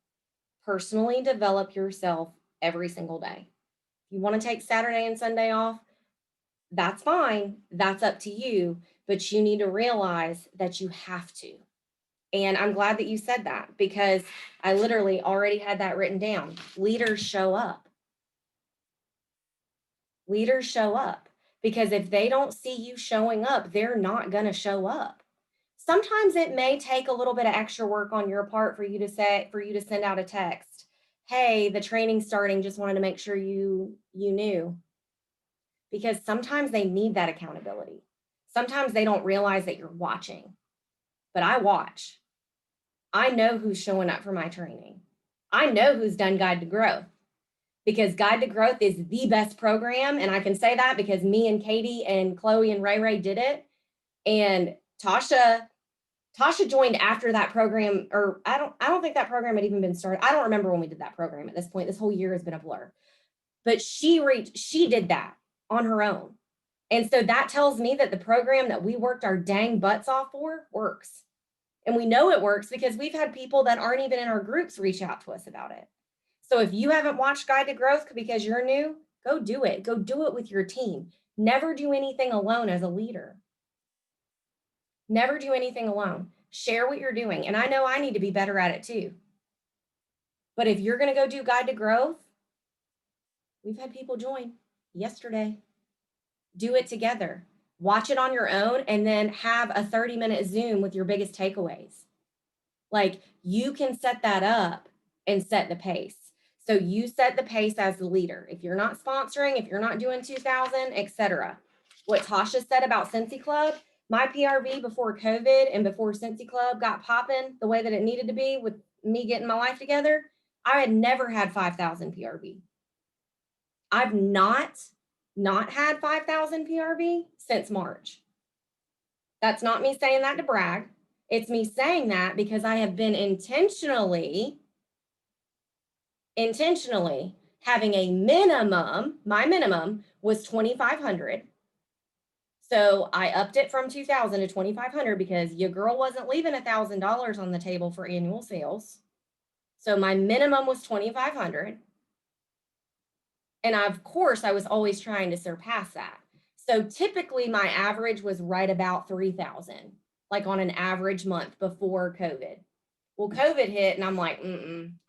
personally develop yourself every single day. If you want to take Saturday and Sunday off, that's fine. That's up to you, but you need to realize that you have to. And I'm glad that you said that, because I literally already had that written down. Leaders show up. Leaders show up, because if they don't see you showing up, they're not going to show up. Sometimes it may take a little bit of extra work on your part for you to send out a text. Hey, the training's starting. Just wanted to make sure you knew. Because sometimes they need that accountability. Sometimes they don't realize that you're watching, but I watch. I know who's showing up for my training. I know who's done Guide to Growth, because Guide to Growth is the best program. And I can say that because me and Katie and Chloe and Ray did it. And Tasha joined after that program, or I don't think that program had even been started. I don't remember when we did that program at this point. This whole year has been a blur. But she did that on her own. And so that tells me that the program that we worked our dang butts off for works. And we know it works because we've had people that aren't even in our groups reach out to us about it. So if you haven't watched Guide to Growth because you're new, go do it. Go do it with your team. Never do anything alone as a leader. Never do anything alone. Share what you're doing. And I know I need to be better at it too. But if you're going to go do Guide to Growth, we've had people join yesterday. Do it together. Watch it on your own, and then have a 30-minute Zoom with your biggest takeaways. Like, you can set that up and set the pace. So you set the pace as the leader. If you're not sponsoring, if you're not doing 2000, etc. What Tasha said about Cincy Club, my PRV before COVID and before Cincy Club got popping the way that it needed to be with me getting my life together, I had never had 5,000 PRV. I've not had 5,000 PRV since March. That's not me saying that to brag. It's me saying that because I have been intentionally having a minimum. My minimum was 2,500. So I upped it from 2,000 to 2,500 because your girl wasn't leaving $1,000 on the table for annual sales. So my minimum was 2,500. And of course, I was always trying to surpass that. So typically my average was right about 3,000, like on an average month before COVID. Well, COVID hit and I'm like,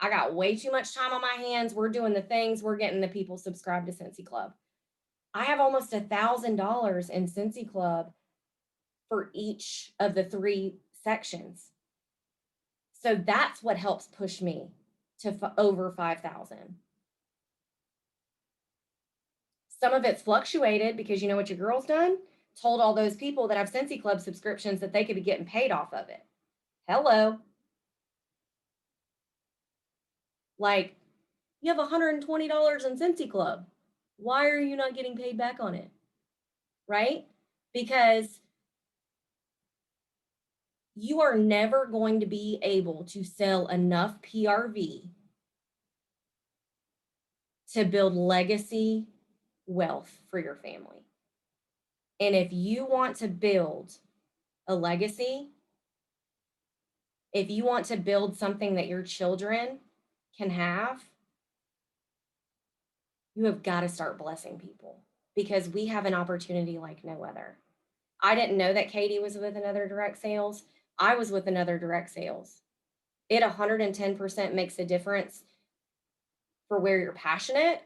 I got way too much time on my hands. We're doing the things, we're getting the people subscribed to Cincy Club. I have almost $1,000 in Cincy Club for each of the 3 sections. So that's what helps push me to over 5,000. Some of it's fluctuated because you know what your girl's done? Told all those people that have Cincy Club subscriptions that they could be getting paid off of it. Hello. Like, you have $120 in Cincy Club. Why are you not getting paid back on it? Right? Because you are never going to be able to sell enough PRV to build legacy wealth for your family. And if you want to build a legacy, if you want to build something that your children can have, you have got to start blessing people, because we have an opportunity like no other. I didn't know that Katie was with another direct sales. I was with another direct sales. It 110% makes a difference for where you're passionate,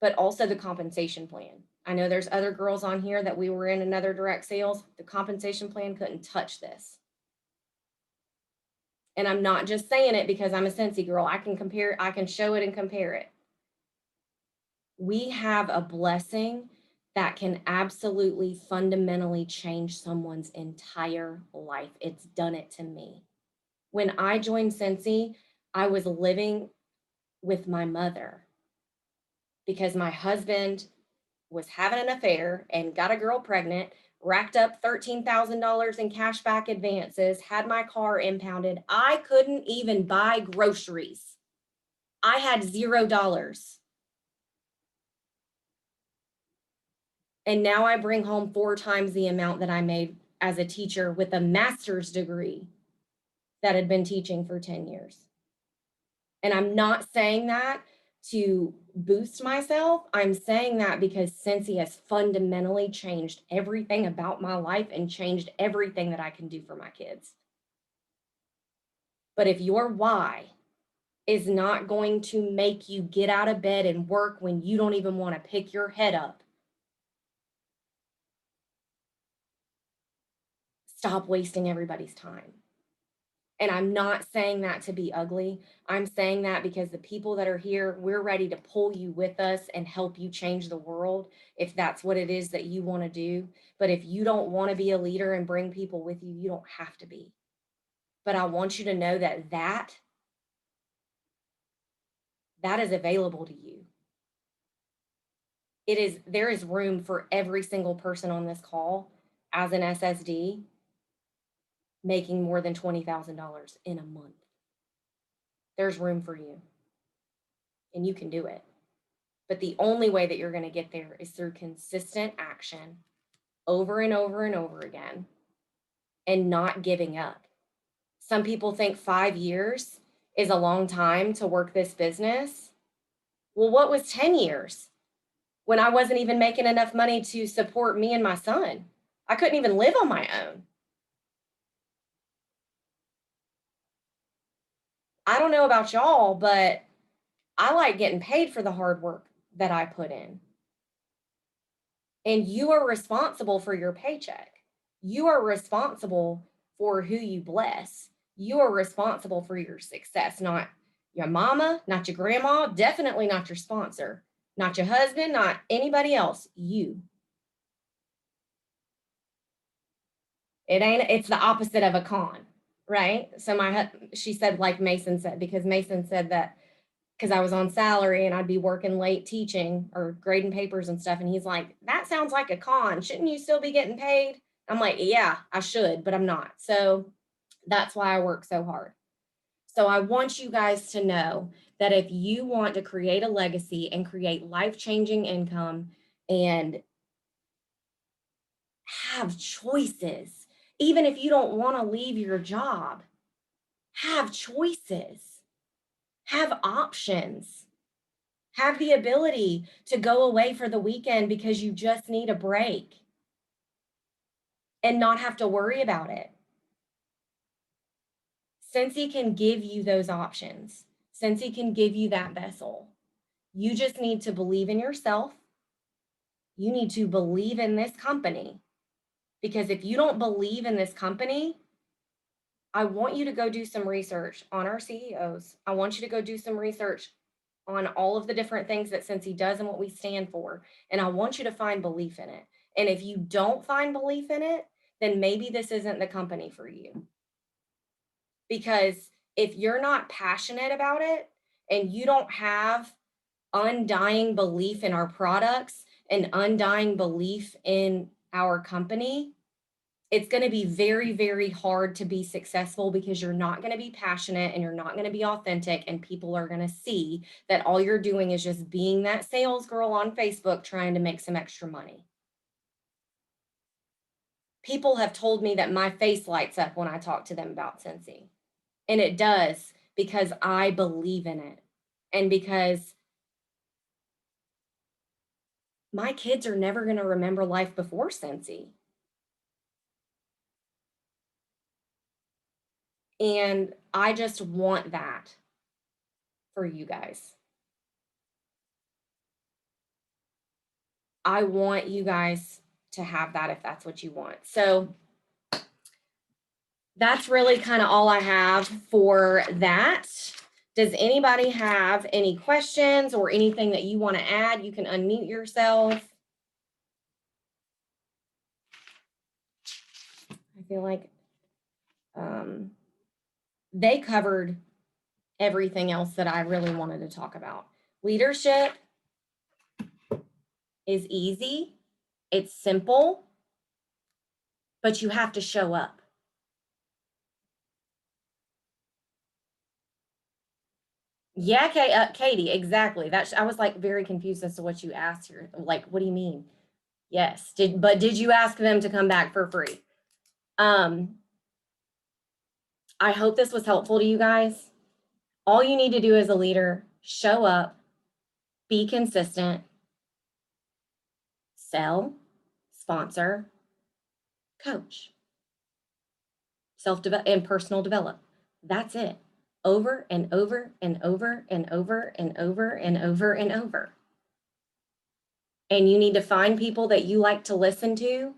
but also the compensation plan. I know there's other girls on here that we were in another direct sales. The compensation plan couldn't touch this. And I'm not just saying it because I'm a Scentsy girl. I can show it and compare it. We have a blessing that can absolutely fundamentally change someone's entire life. It's done it to me. When I joined Scentsy, I was living with my mother because my husband was having an affair and got a girl pregnant, racked up $13,000 in cashback advances, had my car impounded. I couldn't even buy groceries. I had $0. And now I bring home 4 times the amount that I made as a teacher with a master's degree that had been teaching for 10 years. And I'm not saying that to boost myself. I'm saying that because Scentsy has fundamentally changed everything about my life and changed everything that I can do for my kids. But if your why is not going to make you get out of bed and work when you don't even want to pick your head up, stop wasting everybody's time. And I'm not saying that to be ugly. I'm saying that because the people that are here, we're ready to pull you with us and help you change the world if that's what it is that you want to do. But if you don't want to be a leader and bring people with you, you don't have to be. But I want you to know that is available to you. There is room for every single person on this call as an SSD making more than $20,000 in a month. There's room for you, and you can do it. But the only way that you're going to get there is through consistent action over and over and over again and not giving up. Some people think 5 years is a long time to work this business. Well, what was 10 years when I wasn't even making enough money to support me and my son? I couldn't even live on my own. I don't know about y'all, but I like getting paid for the hard work that I put in. And you are responsible for your paycheck. You are responsible for who you bless. You are responsible for your success, not your mama, not your grandma, definitely not your sponsor, not your husband, not anybody else, you. It's the opposite of a con, right? So she said, like Mason said, because Mason said that because I was on salary and I'd be working late teaching or grading papers and stuff. And he's like, that sounds like a con. Shouldn't you still be getting paid? I'm like, yeah, I should, but I'm not. So that's why I work so hard. So I want you guys to know that if you want to create a legacy and create life-changing income and have choices, even if you don't want to leave your job, have choices, have options. Have the ability to go away for the weekend because you just need a break and not have to worry about it. Scentsy can give you those options. Scentsy can give you that vessel. You just need to believe in yourself. You need to believe in this company. Because if you don't believe in this company, I want you to go do some research on our CEOs. I want you to go do some research on all of the different things that Scentsy does and what we stand for. And I want you to find belief in it. And if you don't find belief in it, then maybe this isn't the company for you. Because if you're not passionate about it and you don't have undying belief in our products and undying belief in our company, it's going to be very, very hard to be successful because you're not going to be passionate and you're not going to be authentic, and people are going to see that all you're doing is just being that sales girl on Facebook trying to make some extra money. people have told me that my face lights up when I talk to them about Cincy. And it does, because I believe in it. And because my kids are never going to remember life before Cincy. And I just want that for you guys. I want you guys to have that if that's what you want. So that's really kind of all I have for that. Does anybody have any questions or anything that you want to add? You can unmute yourself. I feel like they covered everything else that I really wanted to talk about. Leadership is easy, it's simple, but you have to show up. Yeah, Katie, exactly. I was like very confused as to what you asked here. Like, what do you mean? Yes, but did you ask them to come back for free? I hope this was helpful to you guys. All you need to do as a leader, show up, be consistent, sell, sponsor, coach, self-develop, and personal develop. That's it. Over and over and over and over and over and over and over. And you need to find people that you like to listen to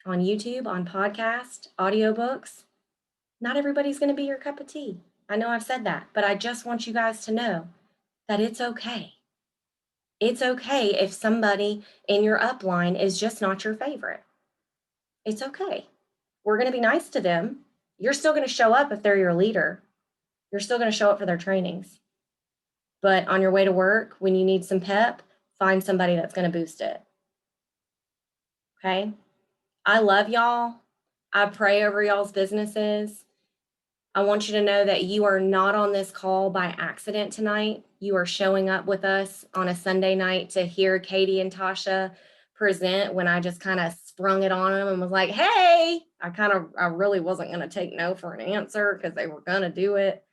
on YouTube, on podcast, audiobooks. Not everybody's going to be your cup of tea. I know I've said that, but I just want you guys to know that it's okay. It's okay if somebody in your upline is just not your favorite. It's okay. We're going to be nice to them. You're still going to show up if they're your leader. You're still going to show up for their trainings. But on your way to work, when you need some pep, find somebody that's going to boost it. Okay? I love y'all. I pray over y'all's businesses. I want you to know that you are not on this call by accident tonight. You are showing up with us on a Sunday night to hear Katie and Tasha present when I just kind of sprung it on them and was like, hey, I really wasn't going to take no for an answer because they were going to do it.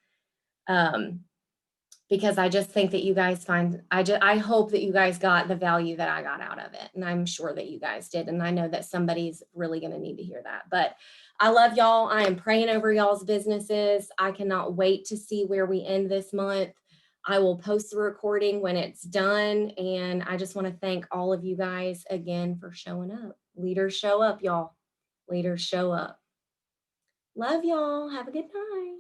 Because I just think that you guys I hope that you guys got the value that I got out of it. And I'm sure that you guys did. And I know that somebody's really going to need to hear that. But I love y'all. I am praying over y'all's businesses. I cannot wait to see where we end this month. I will post the recording when it's done. And I just want to thank all of you guys again for showing up. Leaders show up, y'all. Leaders show up. Love y'all. Have a good night.